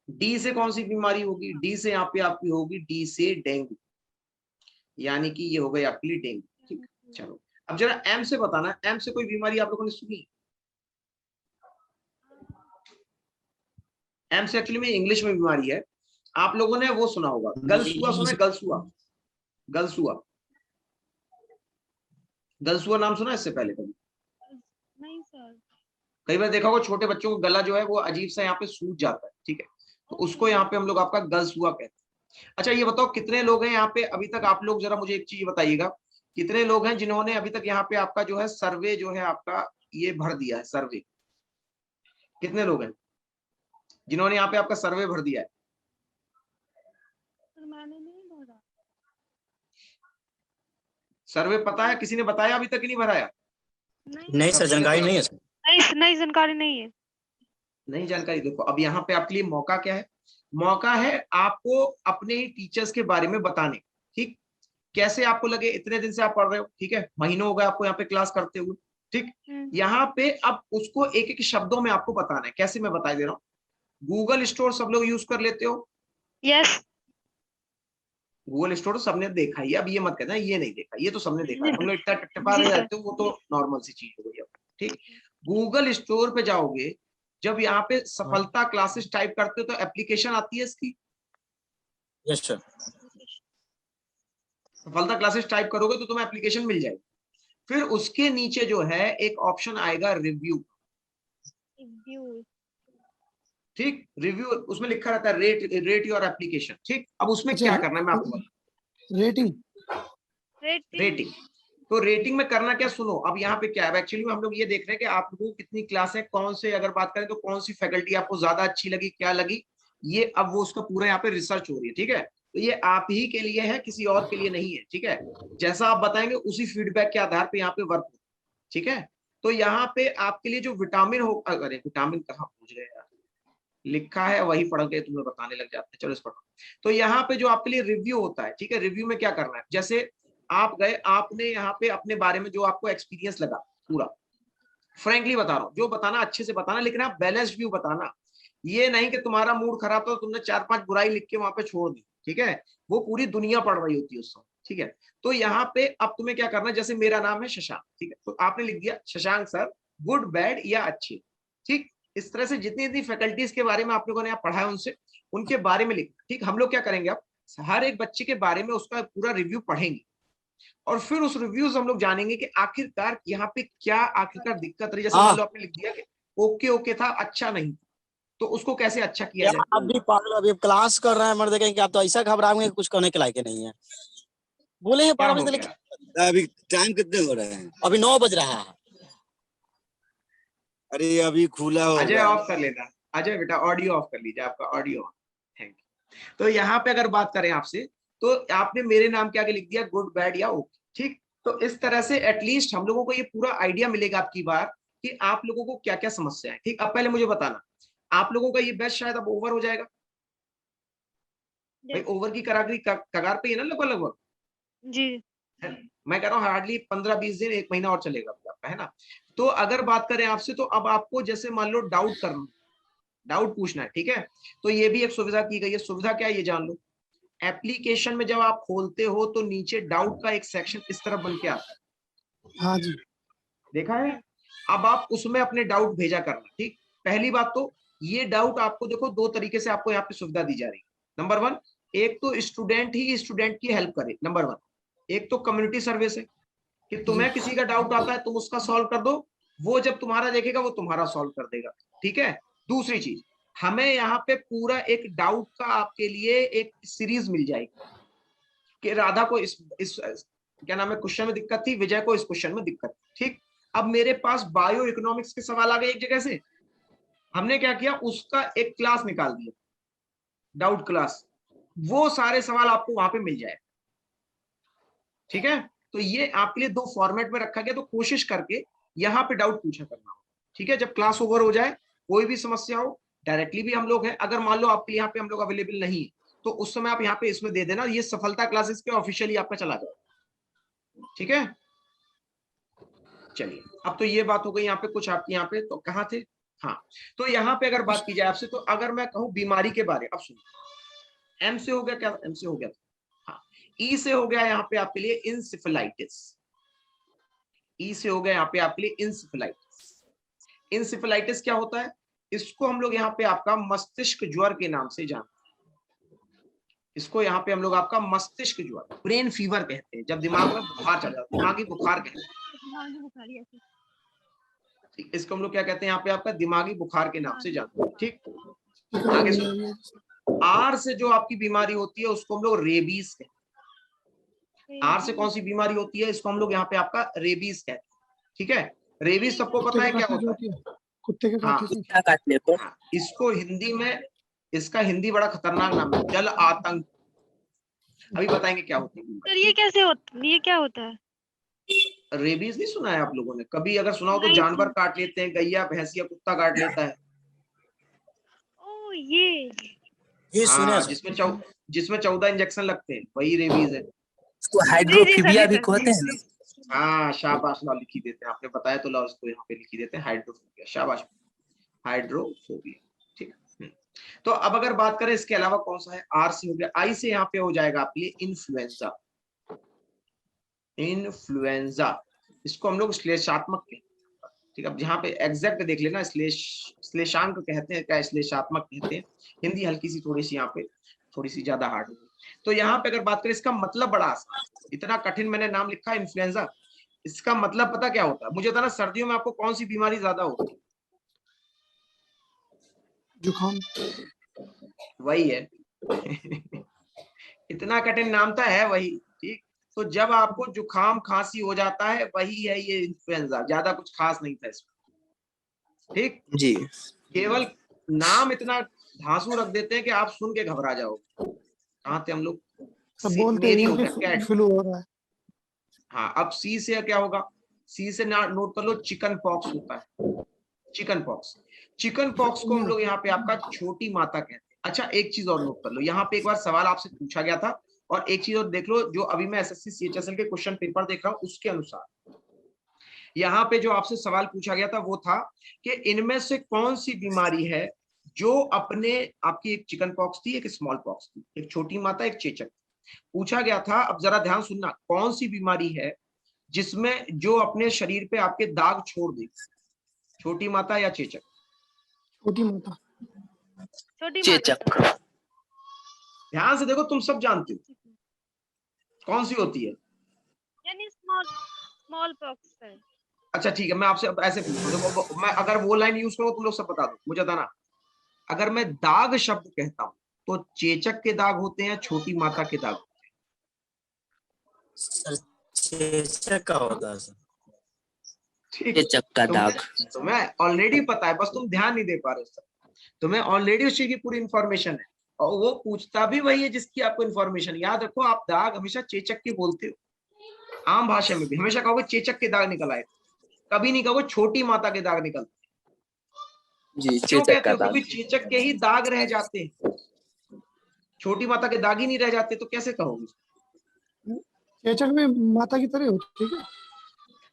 डी से कौन सी बीमारी होगी? डी से यहाँ पे आपकी होगी, डी से डेंगू, यानी कि ये हो गई आपके लिए डेंगू, ठीक। चलो अब जरा एम से बताना, एम से कोई बीमारी आप लोगों ने सुनी? एम से एक्चुअली में इंग्लिश में बीमारी है, आप लोगों ने वो सुना होगा, गलसुआ सुना है? गलसुआ, गलसुआ, गलसुआ नाम सुना है इससे पहले कभी? नहीं सर। कई बार देखा होगा छोटे बच्चों को गला जो है वो अजीब सा यहाँ पे सूज जाता है, ठीक है, तो उसको यहाँ पे हम लोग आपका गलसुआ कहते हैं। अच्छा ये बताओ कितने लोग हैं यहाँ पे अभी तक? आप लोग जरा मुझे एक चीज बताइएगा, कितने लोग हैं जिन्होंने अभी तक यहाँ पे आपका जो है सर्वे जो है आपका ये भर दिया है? सर्वे कितने लोग हैं जिन्होंने यहाँ पे आपका सर्वे भर दिया है? सर मैंने नहीं भरा। सर्वे पता है? किसी ने बताया अभी तक कि नहीं भराया? नहीं सर, जानकारी नहीं है सर। नहीं जानकारी नहीं है। नहीं जानकारी। देखो अब यहाँ पे आपके लिए मौका क्या है? मौका है आपको अपने ही टीचर्स के बारे में बताने, ठीक। कैसे आपको लगे, इतने दिन से आप पढ़ रहे हो, ठीक है, महीनों हो गए आपको यहाँ पे क्लास करते हुए, ठीक। यहाँ पे अब उसको एक एक शब्दों में आपको बताना है। कैसे मैं बता दे रहा हूँ, गूगल स्टोर सब लोग यूज कर लेते हो? यस। गूगल स्टोर तो सबने देखा ही, अब ये मत कहना ये नहीं देखा, ये तो सबने देखा है। तुम लोग इतना टपा रहे जाते हो, वो तो नॉर्मल सी चीज हो गई अब, ठीक। गूगल स्टोर पे जाओगे, जब यहाँ पे सफलता क्लासेस टाइप करते हो तो एप्लीकेशन आती है इसकी। Yes sir. सफलता क्लासेस टाइप करोगे तो तुम्हें एप्लीकेशन मिल जाएगी। फिर उसके नीचे जो है एक ऑप्शन आएगा रिव्यू, ठीक। रिव्यू उसमें लिखा रहता है रेट योर एप्लीकेशन, ठीक। अब उसमें क्या करना है मैं आपको बताऊं। रेटिंग। तो रेटिंग में करना क्या, सुनो। अब यहाँ पे क्या है, एक्चुअली में हम लोग ये देख रहे हैं कि आप लोगों को कितनी क्लास है, कौन से अगर बात करें तो कौन सी फैकल्टी आपको ज्यादा अच्छी लगी, क्या लगी, ये अब वो उसका पूरा यहाँ पे रिसर्च हो रही है, ठीक है। तो ये आप ही के लिए है, किसी और के लिए नहीं है, ठीक है। जैसा आप बताएंगे उसी फीडबैक के आधार पे यहाँ पे वर्क, ठीक है। तो यहाँ पे आपके लिए जो विटामिन हो, अरे विटामिन कहाँ पूछ गए यार, लिखा है वही पढ़ के तुम्हें बताने लग जाते हैं। चलो इस पर, तो यहाँ पे जो आपके लिए रिव्यू होता है, ठीक है, रिव्यू में क्या करना है, जैसे आप गए, आपने यहाँ पे अपने बारे में जो आपको एक्सपीरियंस लगा पूरा फ्रैंकली बता रहा हूँ, जो बताना अच्छे से बताना, लेकिन आप बैलेंस्ड व्यू बताना। ये नहीं कि तुम्हारा मूड खराब था तो तुमने 4-5 बुराई लिख के वहां पे छोड़ दी, ठीक है, वो पूरी दुनिया पढ़ रही होती है उस समय, ठीक है। तो यहाँ पे अब तुम्हें क्या करना है, जैसे मेरा नाम है शशांक, ठीक है, तो आपने लिख दिया शशांक सर गुड बैड या अच्छे, ठीक। इस तरह से जितनी जितनी फैकल्टीज के बारे में आप लोगों ने यहाँ पढ़ा है उनसे, उनके बारे में लिखना, ठीक। हम लोग क्या करेंगे, अब हर एक बच्चे के बारे में उसका पूरा रिव्यू पढ़ेंगे, और फिर उस रिव्यू से हम लोग जानेंगे कि आखिरकार यहाँ पे क्या आखिरकार दिक्कत रही। जैसे मान लो आपने लिख दिया कि ओके ओके था, अच्छा नहीं, तो उसको कैसे अच्छा किया यार जाए। आप भी पागल, अभी क्लास कर रहे हैं, मर देखेंगे आप तो ऐसा घबराएंगे कि कुछ करने के लायक नहीं है। बोले हैं क्या 12 हो बजे गया, तक, अभी टाइम कितने हो रहे हैं? अभी 9 बज रहा है। अरे अभी खुला अजय होगा। ऑफ कर लेना, अजय बेटा ऑडियो ऑफ कर लीजिए, आपका ऑडियो ऑन, थैंक यू। तो यहाँ पे अगर बात करें आपसे, तो आपने मेरे नाम के आगे लिख दिया गुड बैड या ओके, ठीक। तो इस तरह से एटलीस्ट हम लोगों को ये पूरा आइडिया मिलेगा आपकी बार कि आप लोगों को क्या क्या समस्या है, ठीक। अब पहले मुझे बताना, आप लोगों का ये बैच शायद अब ओवर हो जाएगा भाई, Yes. ओवर की करारी कगार पे है ना लगभग लगभग, जी मैं कह रहा हूँ हार्डली 15-20 दिन, 1 महीना और चलेगा आपका, है ना। तो अगर बात करें आपसे, तो अब आपको जैसे मान लो डाउट करना, डाउट पूछना है, ठीक है, तो ये भी एक सुविधा की गई है। सुविधा क्या है ये जान लो, एप्लीकेशन में जब आप खोलते हो तो नीचे डाउट का एक सेक्शन इस तरफ बन के आता है, हाँ जी, देखा है। अब आप उसमें अपने डाउट भेजा करना, ठीक। पहली बात तो ये डाउट आपको देखो 2 तरीके से आपको यहाँ पे सुविधा दी जा रही है। नंबर 1, एक तो स्टूडेंट ही स्टूडेंट की हेल्प करे, नंबर 1। एक तो कम्युनिटी सर्विस है कि तुम्हें किसी का डाउट आता है तुम उसका सॉल्व कर दो, वो जब तुम्हारा देखेगा वो तुम्हारा सॉल्व कर देगा, ठीक है। दूसरी चीज, हमें यहाँ पे पूरा एक डाउट का आपके लिए एक सीरीज मिल जाएगी कि राधा को इस क्या नाम है क्वेश्चन में दिक्कत थी, विजय को इस क्वेश्चन में दिक्कत थी, ठीक। अब मेरे पास बायो इकोनॉमिक्स के सवाल आ गए एक जगह से, हमने क्या किया, उसका एक क्लास निकाल दिया, डाउट क्लास, वो सारे सवाल आपको वहां पे मिल जाए, ठीक है। तो ये आपके लिए 2 फॉर्मेट में रखा गया, तो कोशिश करके यहाँ पे डाउट पूछा करना हो, ठीक है। जब क्लास ओवर हो जाए, कोई भी समस्या हो, डायरेक्टली भी हम लोग हैं, अगर मान लो आपके यहाँ पे हम लोग अवेलेबल नहीं है तो उस समय आप यहाँ पे इसमें दे देना, ये सफलता क्लासेस के ऑफिशियली आपका चला जाए, ठीक है। चलिए अब तो ये बात हो गई यहाँ पे कुछ आपके यहाँ पे, तो कहाँ थे, हाँ। तो यहाँ पे अगर बात की जाए आपसे, तो अगर मैं कहूँ बीमारी के बारे, अब सुनिए, एम से हो गया क्या, एम से हो गया, हाँ। ई से हो गया यहाँ पे आपके लिए इंसेफेलाइटिस, ई से हो गया यहाँ पे आपके लिए इंसेफेलाइटिस। इंसेफेलाइटिस क्या होता है, इसको हम लोग यहाँ पे आपका मस्तिष्क ज्वर के नाम से जानते हैं, इसको यहाँ पे हम लोग आपका मस्तिष्क ज्वर, ब्रेन फीवर कहते हैं, जब दिमाग में बुखार चढ़ जाता है, दिमागी बुखार कहते हैं, ठीक। इसको हम लोग क्या कहते हैं यहाँ पे आपका दिमागी बुखार के नाम से जानते हैं, ठीक। आगे सुनो, आर से जो आपकी बीमारी होती है उसको हम लोग रेबीज कहते हैं। आर से कौन सी बीमारी होती है, इसको हम लोग यहाँ पे आपका रेबीज कहते हैं, ठीक है। रेबीज सबको पता है क्या होता है, कुत्ते के हाँ, काटने से क्या काट ले तो? हाँ, इसको हिंदी में, इसका हिंदी बड़ा खतरनाक नाम है, जल आतंक। अभी बताएंगे क्या होती है सर ये कैसे होता, ये क्या होता है? रेबीज। नहीं सुना है आप लोगों ने कभी, अगर सुना हो तो नहीं जानवर काट लेते हैं, गैया भैंस या कुत्ता काट लेता है, ओ ये सुने हाँ, सर। जिसमें 14 इंजेक्शन लगते हैं, वही रेबीज है। इसको जी हाइड्रोफोबिया सर भी जी कहते हैं ना। हाँ शाबाश, ला लिखी देते हैं, आपने बताया तो ला उसको यहाँ पे लिखी देते हैं, हाइड्रोफोबिया, शाबाश, हाइड्रोफोबिया, ठीक। तो अब अगर बात करें इसके अलावा कौन सा है, आर से हो गया, आई से यहाँ पे हो जाएगा आपके लिए इन्फ्लुएंजा, इन्फ्लुएंजा, इसको हम लोग श्लेषात्मक कहते हैं, ठीक है। अब जहाँ पे एग्जैक्ट देख लेना, श्लेषांक कहते हैं क्या, श्लेषात्मक कहते हैं, हिंदी हल्की सी थोड़ी सी यहाँ पे थोड़ी सी ज्यादा हार्ड होगी। तो यहाँ पे अगर बात करें, इसका मतलब बड़ा आसान, इतना कठिन मैंने नाम लिखा है इन्फ्लुएंजा, इसका मतलब पता क्या होता है, मुझे बताना सर्दियों में आपको कौन सी बीमारी ज्यादा होती है, जुकाम, वही है इतना कठिन नाम था, है वही, ठीक। तो जब आपको जुकाम खांसी हो जाता है, वही है ये इन्फ्लुएंजा, ज्यादा कुछ खास नहीं था इसमें, ठीक। जी केवल नाम इतना धांसू रख देते हैं कि आप सुन के घबरा जाओ। कहाँ थे हम लोग, सब बोलते मेरी हो हैं गया कि कैट, फ्लू हो रहा है। हाँ। अब सी से क्या होगा, सी से नोट कर लो, चिकन पॉक्स होता है, चिकन पॉक्स। चिकन पॉक्स को हम लोग यहाँ पे आपका छोटी माता कहते हैं। अच्छा, एक चीज और नोट कर लो, यहाँ पे एक बार सवाल आपसे पूछा गया था, और एक चीज और देख लो, जो अभी मैं एसएससी सीएचएसएल के क्वेश्चन पेपर देख रहा हूँ उसके अनुसार यहाँ पे जो आपसे सवाल पूछा गया था वो था कि इनमें से कौन सी बीमारी है जो अपने, आपकी एक चिकन पॉक्स थी, एक स्मॉल पॉक्स थी, एक छोटी माता, एक चेचक पूछा गया था। अब जरा ध्यान सुनना, कौन सी बीमारी है जिसमें जो अपने शरीर पे आपके दाग छोड़ दे, छोटी माता या चेचक? छोटी माता। छोटी चेचक। माता। ध्यान से देखो, तुम सब जानते हो कौन सी होती है। यानी स्मॉल पॉक्स है। अच्छा ठीक है, मैं आपसे अब ऐसे पूछूं, देखो मैं अगर वो लाइन यूज करूँ तुम लोग सब बता दो मुझे बताना। अगर मैं दाग शब्द कहता हूं तो चेचक के दाग होते हैं, छोटी माता के दाग होते सर चेचक का होता है सर। हैं। ठीक, चेचक का दाग। तुम्हें ऑलरेडी पता है, बस तुम ध्यान नहीं दे पा रहे हो सर। तुम्हें ऑलरेडी उस चीज की पूरी इंफॉर्मेशन है, और वो पूछता भी वही है जिसकी आपको इंफॉर्मेशन। याद रखो, आप दाग हमेशा चेचक के बोलते हो, आम भाषा में भी हमेशा कहोगे चेचक के दाग निकल आए, कभी नहीं कहोगे छोटी माता के दाग निकल। जी, क्यों चेचक कहते का हो? दाग। क्योंकि चेचक के ही दाग रह जाते हैं, छोटी माता के दाग ही नहीं रह जाते, तो कैसे कहोगे? चेचक में माता की तरह होती है क्या?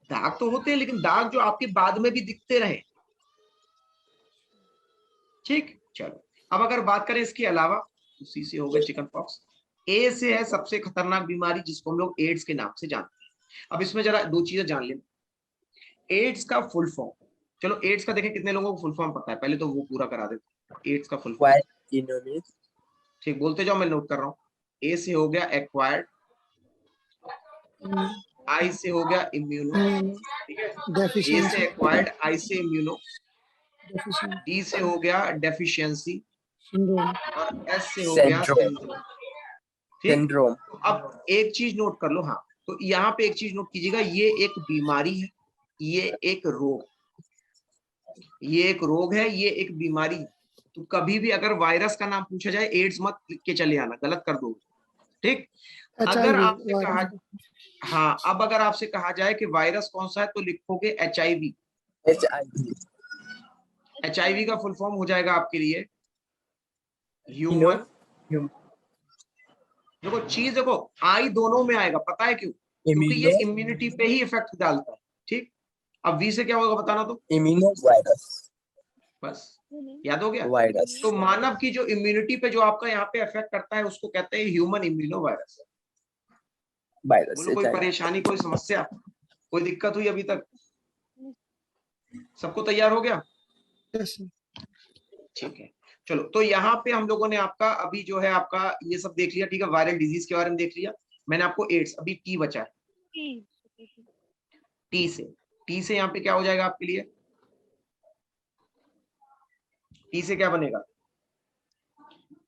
दाग तो होते हैं, लेकिन दाग जो आपके बाद में भी दिखते रहे। ठीक, चलो अब अगर बात करें इसके अलावा, उसी से हो गए चिकन पॉक्स। ए से है सबसे खतरनाक बीमारी जिसको हम लोग एड्स के नाम से जानते हैं। अब इसमें जरा दो चीजें जान लें। एड्स का फुल फॉर्म, चलो एड्स का देखें कितने लोगों को फुल फॉर्म पता है, पहले तो वो पूरा करा देते। एड्स का फुल फॉर्म ठीक बोलते जाओ, मैं नोट कर रहा हूँ। ए से हो गया एक्वायर्ड, आई से हो गया इम्यूनो, ठीक है। ए से एक्वायर्ड, आई से इम्यूनो, डी से हो गया डेफिशिएंसी, और एस से हो गया सिंड्रोम। ठीक, अब एक चीज नोट कर लो, हाँ, तो यहाँ पे एक चीज नोट कीजिएगा, ये एक बीमारी है, ये एक रोग, ये एक रोग है, ये एक बीमारी है। तो कभी भी अगर वायरस का नाम पूछा जाए, एड्स मत लिख के चले आना, गलत कर दो। ठीक, अगर आपसे कहा, हाँ, अब अगर आपसे कहा जाए कि वायरस कौन सा है तो लिखोगे HIV। HIV का फुल फॉर्म हो जाएगा आपके लिए ह्यूमन, देखो चीज देखो, आई दोनों में आएगा, पता है क्यों? क्योंकि ये इम्यूनिटी पे ही इफेक्ट डालता है। ठीक, अब वी से क्या होगा बताना, तो इम्यूनो वायरस, बस याद हो गया। वायरस। तो मानव की जो इम्यूनिटी पे जो आपका यहाँ पे इफेक्ट करता है उसको कहते हैं ह्यूमन इम्यूनो वायरस। बोलो कोई परेशानी, कोई समस्या, कोई दिक्कत हुई अभी तक? सबको तैयार हो गया? ठीक है, चलो तो यहाँ पे हम लोगों ने आपका अभी जो है आपका ये सब देख लिया। ठीक है, वायरल डिजीज के बारे में देख लिया मैंने आपको। एड्स, अभी टी बचा है। टी से यहाँ पे क्या हो जाएगा आपके लिए? टी से क्या बनेगा?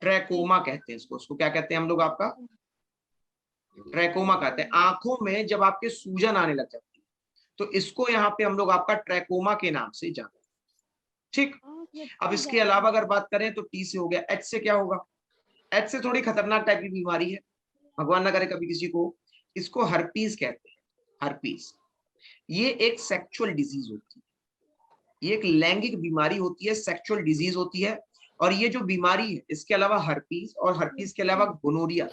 ट्रैकोमा कहते हैं इसको। उसको क्या कहते हैं हम लोग? आपका ट्रैकोमा कहते हैं। आंखों में जब आपके सूजन आने लग जाती है तो इसको यहाँ पे हम लोग आपका ट्रैकोमा के नाम से जानते हैं। ठीक, अब इसके अलावा अगर बात करें तो टी से हो गया। एच से क्या होगा? एच से थोड़ी खतरनाक टाइप की बीमारी है, भगवान ना करे कभी किसी को, इसको हर्पीज कहते हैं। हर्पीज, ये एक सेक्सुअल डिजीज होती है, ये एक लैंगिक बीमारी होती है, सेक्सुअल डिजीज होती है। और ये जो बीमारी है, इसके अलावा हर्पीज, और हर्पीज के अलावा गोनोरिया।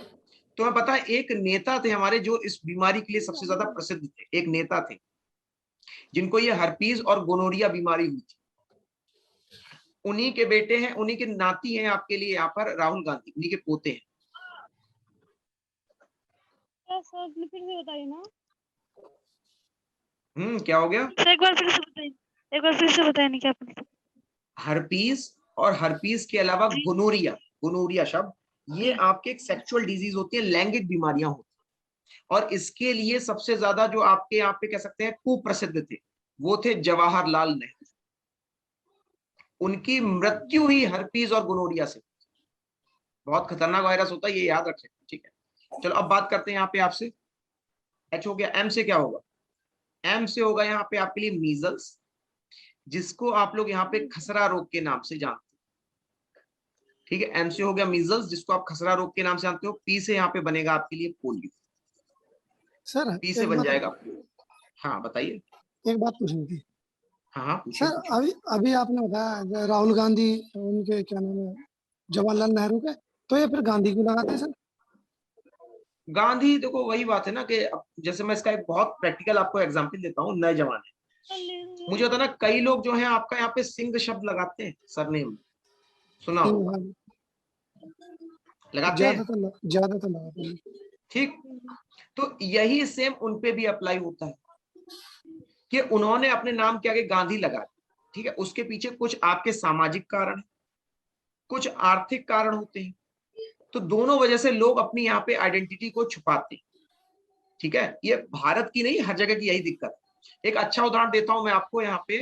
तो मैं पता है एक नेता थे हमारे जो इस बीमारी के लिए सबसे ज्यादा प्रसिद्ध थे। एक नेता थे जिनको ये हर्पीज और गोनोरिया बीमारी हुई थी। उन्हीं के बेटे हैं, उन्हीं के नाती हैं आपके लिए यहाँ पर राहुल गांधी, उन्हीं के पोते हैं। फिर से बताइए ना। क्या हो गया? एक बार फिर से बताइए, एक बार फिर से बताइए नहीं क्या? हर्पीज और हर्पीज के अलावा गोनोरिया, गोनोरिया शब्द ये आपके एक सेक्सुअल डिजीज होती है, लैंगिक बीमारियां होती है। और इसके लिए सबसे ज्यादा जो आपके यहाँ पे कह सकते हैं कुप्रसिद्ध थे वो थे जवाहरलाल नेहरू। उनकी मृत्यु ही हर्पीज और गोनोरिया से। बहुत खतरनाक वायरस होता है, ये याद रखें। ठीक है, चलो अब बात करते हैं यहाँ पे आपसे। एच हो गया। एम से क्या होगा? एम से होगा यहाँ पे आपके लिए मीजल्स, जिसको आप लोग यहाँ पे खसरा रोग के नाम से जानते हैं। ठीक है, एम से हो गया मीजल्स, जिसको आप खसरा रोग के नाम से जानते हो। पी से यहाँ पे बनेगा आपके लिए पोलियो। सर पी से बन जाएगा पोलियो। हाँ बताइए। एक बात पूछनी थी हाँ पूछिए सर। पूछिए। अभी अभी आपने बताया राहुल गांधी, उनके क्या नाम है, जवाहरलाल नेहरू के, तो ये फिर गांधी क्यों लगाते हैं सर? गांधी, देखो वही बात है ना कि अब जैसे मैं इसका एक बहुत प्रैक्टिकल आपको एग्जांपल देता हूँ। नए जमाने मुझे होता है ना, कई लोग जो है आपका यहाँ पे सिंह शब्द लगाते हैं सरनेम, सुना होगा, हाँ, लगाते हैं, ज्यादातर लगाते हैं। ठीक। तो यही सेम उनपे भी अप्लाई होता है कि उन्होंने अपने नाम के आगे गांधी लगा दिया, ठीक है। उसके पीछे कुछ आपके सामाजिक कारण है, कुछ आर्थिक कारण होते हैं। तो दोनों वजह से लोग अपनी यहाँ पे आइडेंटिटी को छुपाते हैं, ठीक है। ये भारत की नहीं, हर जगह की यही दिक्कत है। एक अच्छा उदाहरण देता हूं मैं आपको यहाँ पे।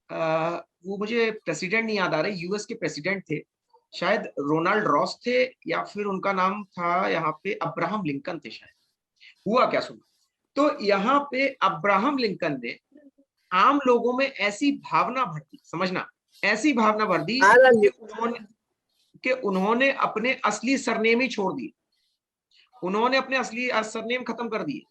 वो मुझे प्रेसिडेंट नहीं याद आ रहे, यूएस के प्रेसिडेंट थे, शायद रोनाल्ड रॉस थे, या फिर उनका नाम था यहाँ पे अब्राहम लिंकन थे शायद। हुआ क्या सुना, तो यहाँ पे अब्राहम लिंकन ने आम लोगों में ऐसी भावना भर दी, समझना, ऐसी भावना भर दी कि उन्होंने अपने असली सरनेम ही छोड़ दिए, उन्होंने अपने असली सरनेम खत्म कर दिए।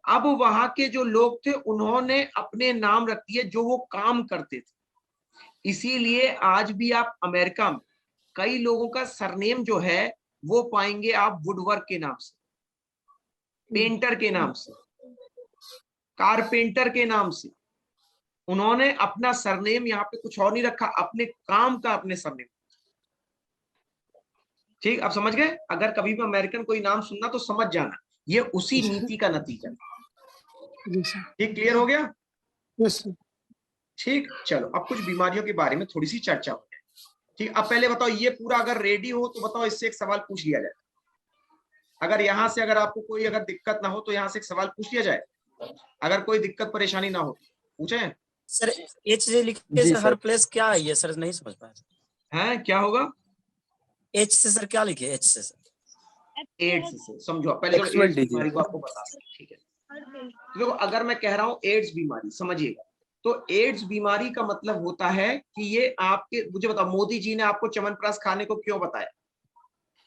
अब वहां के जो लोग थे उन्होंने अपने नाम रख दिए जो वो काम करते थे। इसीलिए आज भी आप अमेरिका में कई लोगों का सरनेम जो है वो पाएंगे आप वुडवर्क के नाम से, पेंटर के नाम से, कारपेंटर के नाम से। उन्होंने अपना सरनेम यहाँ पे कुछ और नहीं रखा, अपने काम का अपने सरनेम, ठीक। आप समझ गए? अगर कभी भी अमेरिकन कोई नाम सुनना तो समझ जाना ये उसी नीति का नतीजा, ठीक। क्लियर हो गया? Yes sir. ठीक, चलो अब कुछ बीमारियों के बारे में थोड़ी सी चर्चा हो जाए, ठीक। अब पहले बताओ, ये पूरा अगर रेडी हो तो बताओ, इससे एक सवाल पूछ लिया जाए। अगर यहां से अगर आपको कोई अगर दिक्कत ना हो तो यहां से एक सवाल पूछ लिया जाए, अगर कोई दिक्कत परेशानी ना हो, पूछे सर एच से लिखे जी सर, हर सर। प्लेस क्या है ये सर, नहीं समझ पाया। हैं, क्या होगा? एच से सर क्या लिखे, एच से सर? एड्स से समझो, पहले तो एड्स बीमारी को आपको बता दें, ठीक है। देखो अगर मैं कह रहा हूं एड्स बीमारी, समझिएगा, तो एड्स बीमारी का मतलब होता है कि ये आपके, मुझे बताओ मोदी जी ने आपको च्यवनप्राश खाने को क्यों बताया?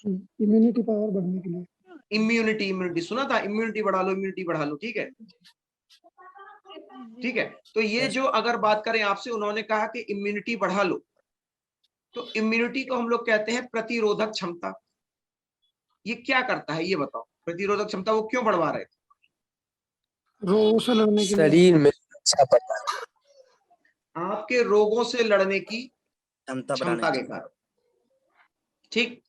इम्यूनिटी पावर बढ़ने के लिए। इम्यूनिटी, इम्यूनिटी सुना था, इम्यूनिटी बढ़ा लो, इम्यूनिटी बढ़ा लो, ठीक है, ठीक है। तो ये जो अगर बात करें आपसे, उन्होंने कहा कि इम्यूनिटी बढ़ा लो, तो इम्यूनिटी को हम लोग कहते हैं प्रतिरोधक क्षमता। ये क्या करता है ये बताओ, प्रतिरोधक क्षमता वो क्यों बढ़वा रहे थे? रोगों से लड़ने के लिए। शरीर में अच्छा पता है। आपके रोगों से लड़ने की क्षमता क्षमता बढ़ाने के कारण, ठीक।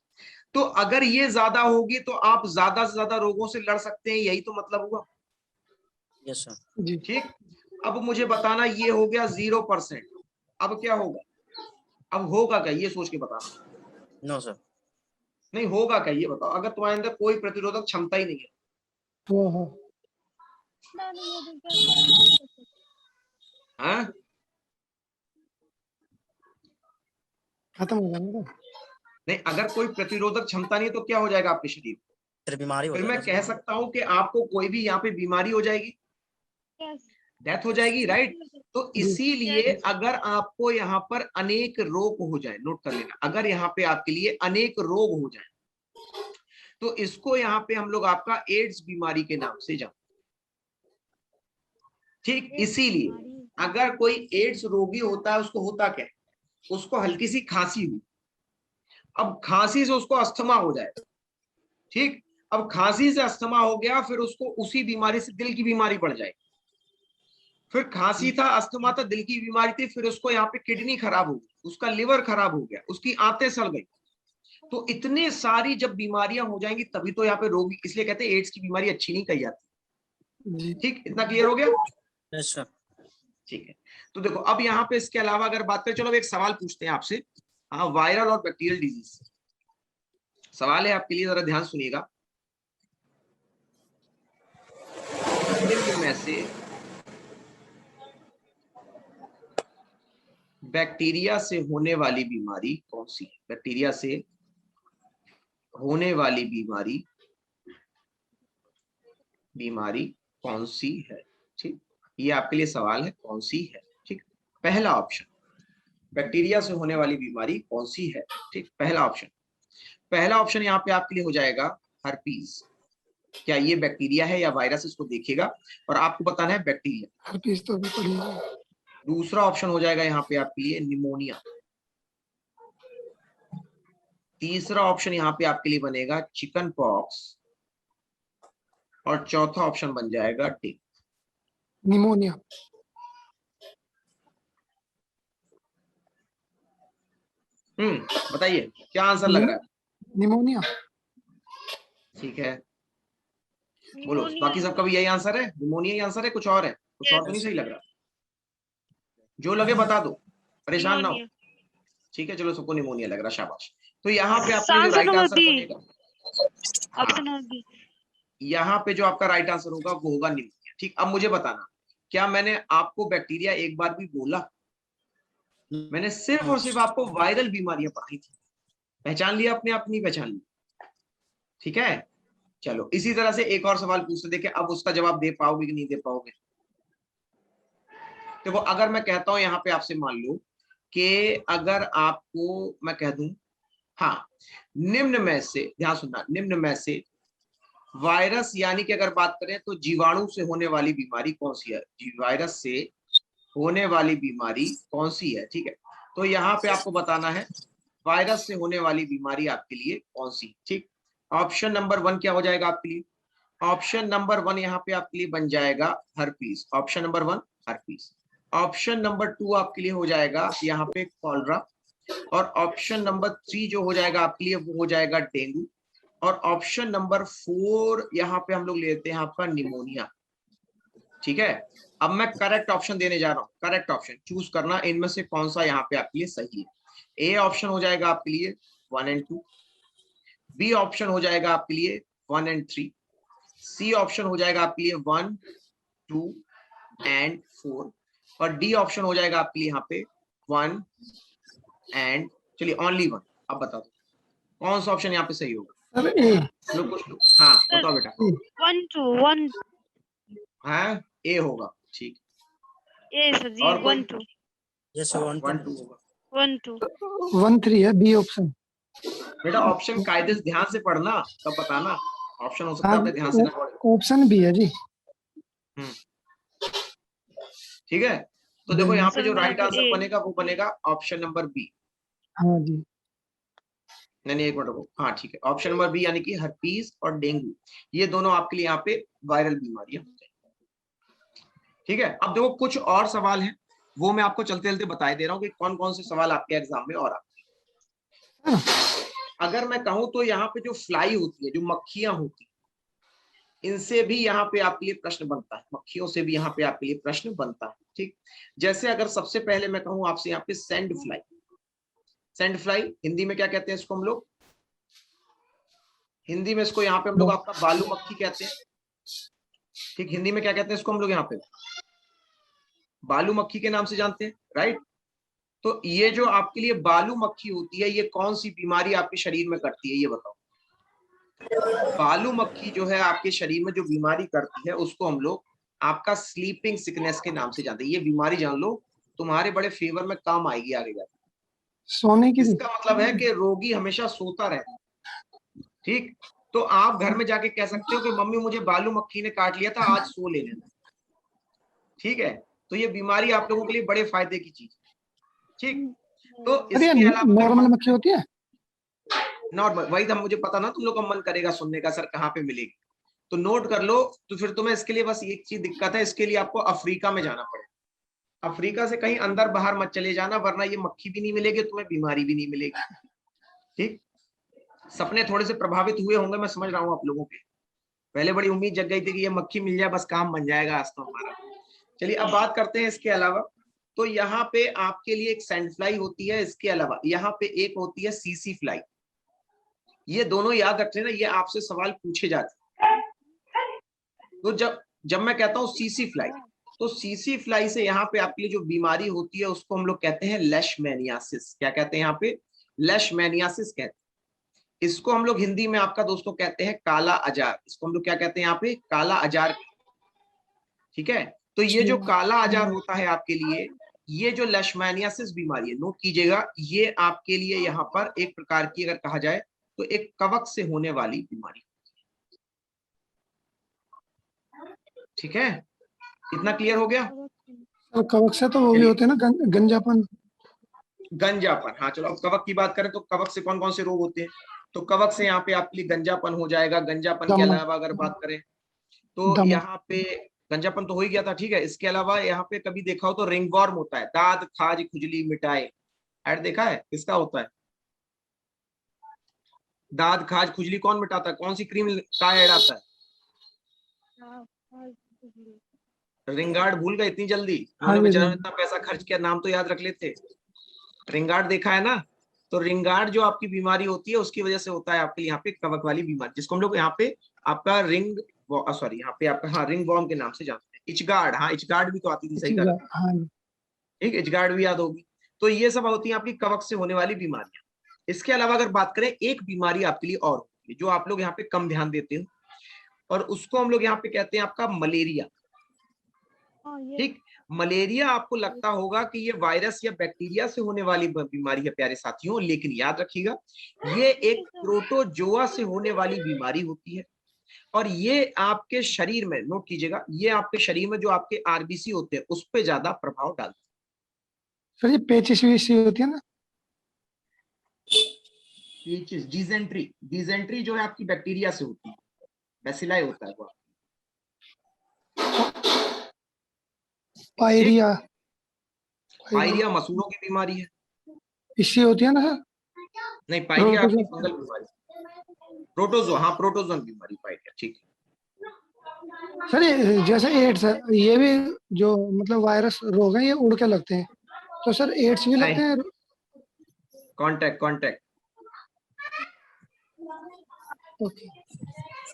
तो अगर ये ज्यादा होगी तो आप ज्यादा से ज्यादा रोगों से लड़ सकते हैं, यही तो मतलब हुआ, यस सर। जी। ठीक। अब मुझे बताना, ये हो गया 0%, अब क्या होगा? अब होगा क्या ये सोच के बताना। No sir. नहीं होगा क्या ये बताओ, अगर तुम्हारे अंदर कोई प्रतिरोधक क्षमता ही नहीं है। हाँ? खत्म हो जाएगा। नहीं, अगर कोई प्रतिरोधक क्षमता नहीं है तो क्या हो जाएगा आपके शरीर में? फिर बीमारी हो फिर मैं जाएगा कह सकता हूं कि आपको कोई भी यहाँ पे बीमारी हो जाएगी, डेथ हो जाएगी, राइट। तो इसीलिए अगर आपको यहाँ पर अनेक रोग हो जाए, नोट कर लेना, अगर यहाँ पे आपके लिए अनेक रोग हो जाए तो इसको यहाँ पे हम लोग आपका एड्स बीमारी के नाम से जानते, ठीक। इसीलिए अगर कोई एड्स रोगी होता है, उसको होता क्या है, उसको हल्की सी खांसी हुई, अब खांसी से उसको अस्थमा हो जाएगा, ठीक। अब खांसी से अस्थमा हो गया, फिर उसको उसी बीमारी से दिल की बीमारी बढ़ जाएगी, फिर खांसी था, अस्थमा था, दिल की बीमारी थी, फिर उसको यहाँ पे किडनी खराब हो गई, उसका लिवर खराब हो गया, उसकी आंतें सड़ गई। तो इतने सारी जब बीमारियां हो जाएंगी तभी तो यहाँ पे रोगी, इसलिए कहते हैं एड्स की बीमारी अच्छी नहीं कही जाती, ठीक। इतना क्लियर हो गया? Yes sir. ठीक है। तो देखो अब यहाँ पे इसके अलावा अगर बात करें, चलो अब एक सवाल पूछते हैं आपसे, हाँ, वायरल और बैक्टीरियल डिजीज सवाल है आपके लिए, जरा ध्यान सुनिएगा। निम्न में से बैक्टीरिया से होने वाली बीमारी कौन सी है? बैक्टीरिया से होने वाली बीमारी कौन सी है, ठीक। ये आपके लिए सवाल है, कौन सी है, ठीक। पहला ऑप्शन, बैक्टीरिया से होने वाली बीमारी कौन सी है, ठीक। पहला ऑप्शन यहाँ पे आपके लिए हो जाएगा हर्पीज, क्या ये बैक्टीरिया है या वायरस, इसको देखेगा और आपको बताना है बैक्टीरिया। हर्पीस तो अभी पढ़ी है। दूसरा ऑप्शन हो जाएगा यहाँ पे आपके लिए निमोनिया। तीसरा ऑप्शन यहाँ पे आपके लिए बनेगा चिकन पॉक्स और चौथा ऑप्शन बन जाएगा डेंगू। निमोनिया। बताइए क्या आंसर लग रहा है? निमोनिया। ठीक है, बोलो निमोनिया। बाकी सबका भी यही आंसर है, निमोनिया ही आंसर है, कुछ और है? कुछ और तो नहीं सही लग रहा? जो लगे बता दो, परेशान ना हो। निमोनिया। ठीक है चलो, सबको निमोनिया लग रहा, शाबाश। तो यहाँ पे आपका जो answer right number answer B. बनेगा, ऑप्शन नंबर बी। यहाँ पे जो आपका राइट आंसर होगा वो होगा निमोनिया। ठीक, अब मुझे बताना, क्या मैंने आपको बैक्टीरिया एक बार भी बोला? मैंने सिर्फ और सिर्फ आपको वायरल बीमारियां पढ़ाई थी। पहचान लिया अपने आप, नहीं पहचान लिया? ठीक है, चलो इसी तरह से एक और सवाल पूछते, देखें अब उसका जवाब दे पाओगे कि नहीं दे पाओगे। देखो अगर मैं कहता हूं यहाँ पे आपसे, मान लो कि अगर आपको मैं कह दूं, हाँ, निम्न में से, ध्यान सुनना, निम्न में से वायरस यानी कि अगर बात करें तो जीवाणु से होने वाली बीमारी कौन सी है? वायरस से होने वाली बीमारी कौन सी है? ठीक है, तो यहाँ पे आपको बताना है वायरस से होने वाली बीमारी आपके लिए कौन सी। ठीक, ऑप्शन नंबर 1 क्या हो जाएगा आपके लिए? ऑप्शन नंबर 1 यहाँ पे आपके लिए बन जाएगा herpes. Option number 1 herpes. Option number 2 आपके लिए हो जाएगा यहाँ पे कॉलरा। और ऑप्शन नंबर 3 जो हो जाएगा आपके लिए वो हो जाएगा डेंगू। और ऑप्शन नंबर 4 यहाँ पे हम लोग लेते हैं आपका निमोनिया। ठीक है, अब मैं करेक्ट ऑप्शन देने जा रहा हूँ, करेक्ट ऑप्शन चूज करना, इनमें से कौन सा यहाँ पे आपके लिए सही है। ए ऑप्शन हो जाएगा आपके लिए 1 और 2, बी ऑप्शन हो जाएगा आपके लिए 1 और 3, सी ऑप्शन हो जाएगा आपके लिए 1, 2 और 4, और डी ऑप्शन हो जाएगा आपके लिए यहाँ पे 1 और चलिए ओनली 1। अब बता दो कौन सा ऑप्शन यहाँ पे सही होगा? सर ए। लोग कुछ लोग, हाँ बताओ बेटा। 1 2 1 हाँ ए होगा, ठीक। ए सर जी। और कोई? 1 2 यस 1 2 होगा 1 2 1 3 है बी ऑप्शन। बेटा, ऑप्शन कायदे से ध्यान से पढ़ना तब बताना, ऑप्शन हो सकता है हाँ आपने ध्यान से ना पढ़े। ऑप्शन बी है जी। ठीक है, तो देखो यहाँ पे जो सर राइट मेरा आंसर ए। बनेगा वो बनेगा ऑप्शन नंबर बी। हाँ जी। नहीं एक मिनट रुको, हाँ ठीक है, ऑप्शन नंबर बी यानी कि हर्पीस और डेंगू, ये दोनों आपके लिए यहाँ पे वायरल बीमारियां। ठीक है, अब देखो कुछ और सवाल हैं, वो मैं आपको चलते चलते बता दे रहा हूँ कि कौन कौन से सवाल आपके एग्जाम में और आते हैं। अगर मैं कहूँ तो यहाँ पे जो फ्लाई होती है, जो मक्खियां होती हैं, इनसे भी यहाँ पे आपके लिए प्रश्न बनता है, मक्खियों से भी यहाँ पे आपके लिए प्रश्न बनता है। ठीक, जैसे अगर सबसे पहले मैं कहूँ आपसे यहाँ पे sand fly, sand fly Hindi में क्या कहते हैं इसको हम लोग? हिंदी में इसको यहाँ पे हम लोग आपका बालू मक्खी कहते हैं। ठीक, हिंदी में क्या कहते हैं इसको हम लोग यहाँ पे? बालू मक्खी के नाम से जानते हैं, राइट? तो ये जो आपके लिए बालू मक्खी होती है, ये कौन सी बीमारी आपके शरीर में करती है, ये बताओ। बालू मक्खी जो है आपके शरीर में जो बीमारी करती है उसको हम लोग आपका स्लीपिंग सिकनेस के नाम से जानते हैं। ये बीमारी जान लो, तुम्हारे बड़े फेवर में काम आएगी आगे जाकर। सोने की। इसका मतलब है कि रोगी हमेशा सोता रहता है। ठीक, तो आप घर में जाके कह सकते हो कि मम्मी मुझे बालू मक्खी ने काट लिया था, आज सो ले लेना। ठीक है, तो ये बीमारी आप लोगों के लिए बड़े फायदे की चीज। ठीक, तो अरे इसके अलावा नॉर्मल मक्खी होती है। नॉर्मल, वही तो मुझे पता ना, तुम लोग का मन करेगा सुनने का सर कहाँ पे मिलेगी, तो नोट कर लो। तो फिर तुम्हें इसके लिए बस एक चीज दिक्कत है, इसके लिए आपको अफ्रीका में जाना पड़ेगा। अफ्रीका से कहीं अंदर बाहर मत चले जाना, वरना ये मक्खी भी नहीं मिलेगी, तुम्हें बीमारी भी नहीं मिलेगी। ठीक, सपने थोड़े से प्रभावित हुए होंगे, मैं समझ रहा हूँ आप लोगों के। पहले बड़ी उम्मीद जग गई थी कि ये मक्खी मिल जाए बस काम बन जाएगा आज तो हमारा। चलिए अब बात करते हैं इसके अलावा। तो यहाँ पे आपके लिए एक सैंड फ्लाई होती है, इसके अलावा यहाँ पे एक होती है सीसी फ्लाई। ये दोनों याद रख लेना, ये आपसे सवाल पूछे जाते हैं। तो जब मैं कहता हूँ सीसी फ्लाई, तो सीसी फ्लाई से यहाँ पे आपके लिए जो बीमारी होती है उसको हम लोग कहते हैं लेशमैनियासिस। क्या कहते हैं यहाँ पे? लेशमैनियासिस कहते हैं। इसको हम लोग हिंदी में आपका दोस्तों कहते हैं काला अजार। इसको हम लोग क्या कहते हैं यहाँ पे? काला अजार। ठीक है, तो ये जो काला अजार होता है आपके लिए, ये जो लेशमैनियासिस बीमारी है, नोट कीजिएगा, ये आपके लिए यहाँ पर एक प्रकार की अगर कहा जाए तो एक कवक से होने वाली बीमारी। ठीक है, इतना क्लियर हो गया। और कवक से तो वो भी चलिए। होते हैं ना, गंजापन। गंजापन, हाँ चलो अब कवक की बात करें तो कवक से कौन कौन से रोग होते हैं। तो कवक से यहाँ पे आपके लिए गंजापन हो जाएगा। गंजापन के दमा। अलावा अगर बात करें तो दमा। यहाँ पे गंजापन तो हो ही गया था, ठीक है। इसके अलावा यहाँ पे कभी देखा हो तो रिंगवर्म होता है, दाद खाज खुजली मिटाए, ऐड देखा है किसका होता है? दाद खाज खुजली कौन मिटाता है? कौन सी क्रीम का ऐड आता है? रिंगार्ड भूल गए इतनी जल्दी? हाँ उन्होंने जी बेचारा जी। इतना पैसा खर्च किया, नाम तो याद रख लेते। रिंगार्ड देखा है ना? तो रिंगार्ड जो आपकी बीमारी होती है उसकी वजह से होता है आपके यहाँ पे कवक वाली बीमारी, जिसको हम लोग यहाँ पे आपका सॉरी यहाँ पे आपका हाँ रिंग वॉर्म के नाम से जानते हैं। इचगार्ड, हाँ इचगार्ड भी तो आती थी, सही कर, हाँ जी। ठीक, इचगार्ड भी याद होगी। तो ये सब होती है आपकी कवक से होने वाली बीमारियां। इसके अलावा अगर बात करें, एक बीमारी आपके लिए और होती है जो आप लोग यहाँ पे कम ध्यान देते हो, और उसको हम लोग यहाँ पे कहते हैं आपका मलेरिया। ठीक, मलेरिया आपको लगता होगा कि ये वायरस या बैक्टीरिया से होने वाली बीमारी है प्यारे साथियों, लेकिन याद रखिएगा ये एक प्रोटोजोआ से होने वाली बीमारी होती है। और ये आपके शरीर में, नोट कीजिएगा, ये आपके शरीर में जो आपके आरबीसी होते हैं उस पर ज्यादा प्रभाव डालते हैं। सर ये पेचिश भी होती है ना? डिजेंट्री, डिजेंट्री जो है आपकी बैक्टीरिया से होती है, बैसिलाई होता है वो। पायरिया। पायरिया मसूड़ों की बीमारी है। इससे होती है ना सर? नहीं, पायरिया आपकी प्रोटोजो। फंगल बीमारी। प्रोटोजो, हाँ प्रोटोजोन बीमारी पायरिया, ठीक है। सर ये जैसे एड्स है, ये भी जो मतलब वायरस रोग है, ये उड़ के लगते हैं, तो सर एड्स भी लगते हैं? Contact, contact, okay.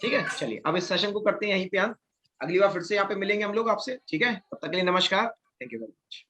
ठीक है। चलिए अब इस सेशन को करते हैं यहीं पे अंत। अगली बार फिर से यहाँ पे मिलेंगे हम लोग आपसे, ठीक है। तब तक के लिए नमस्कार, थैंक यू वेरी मच।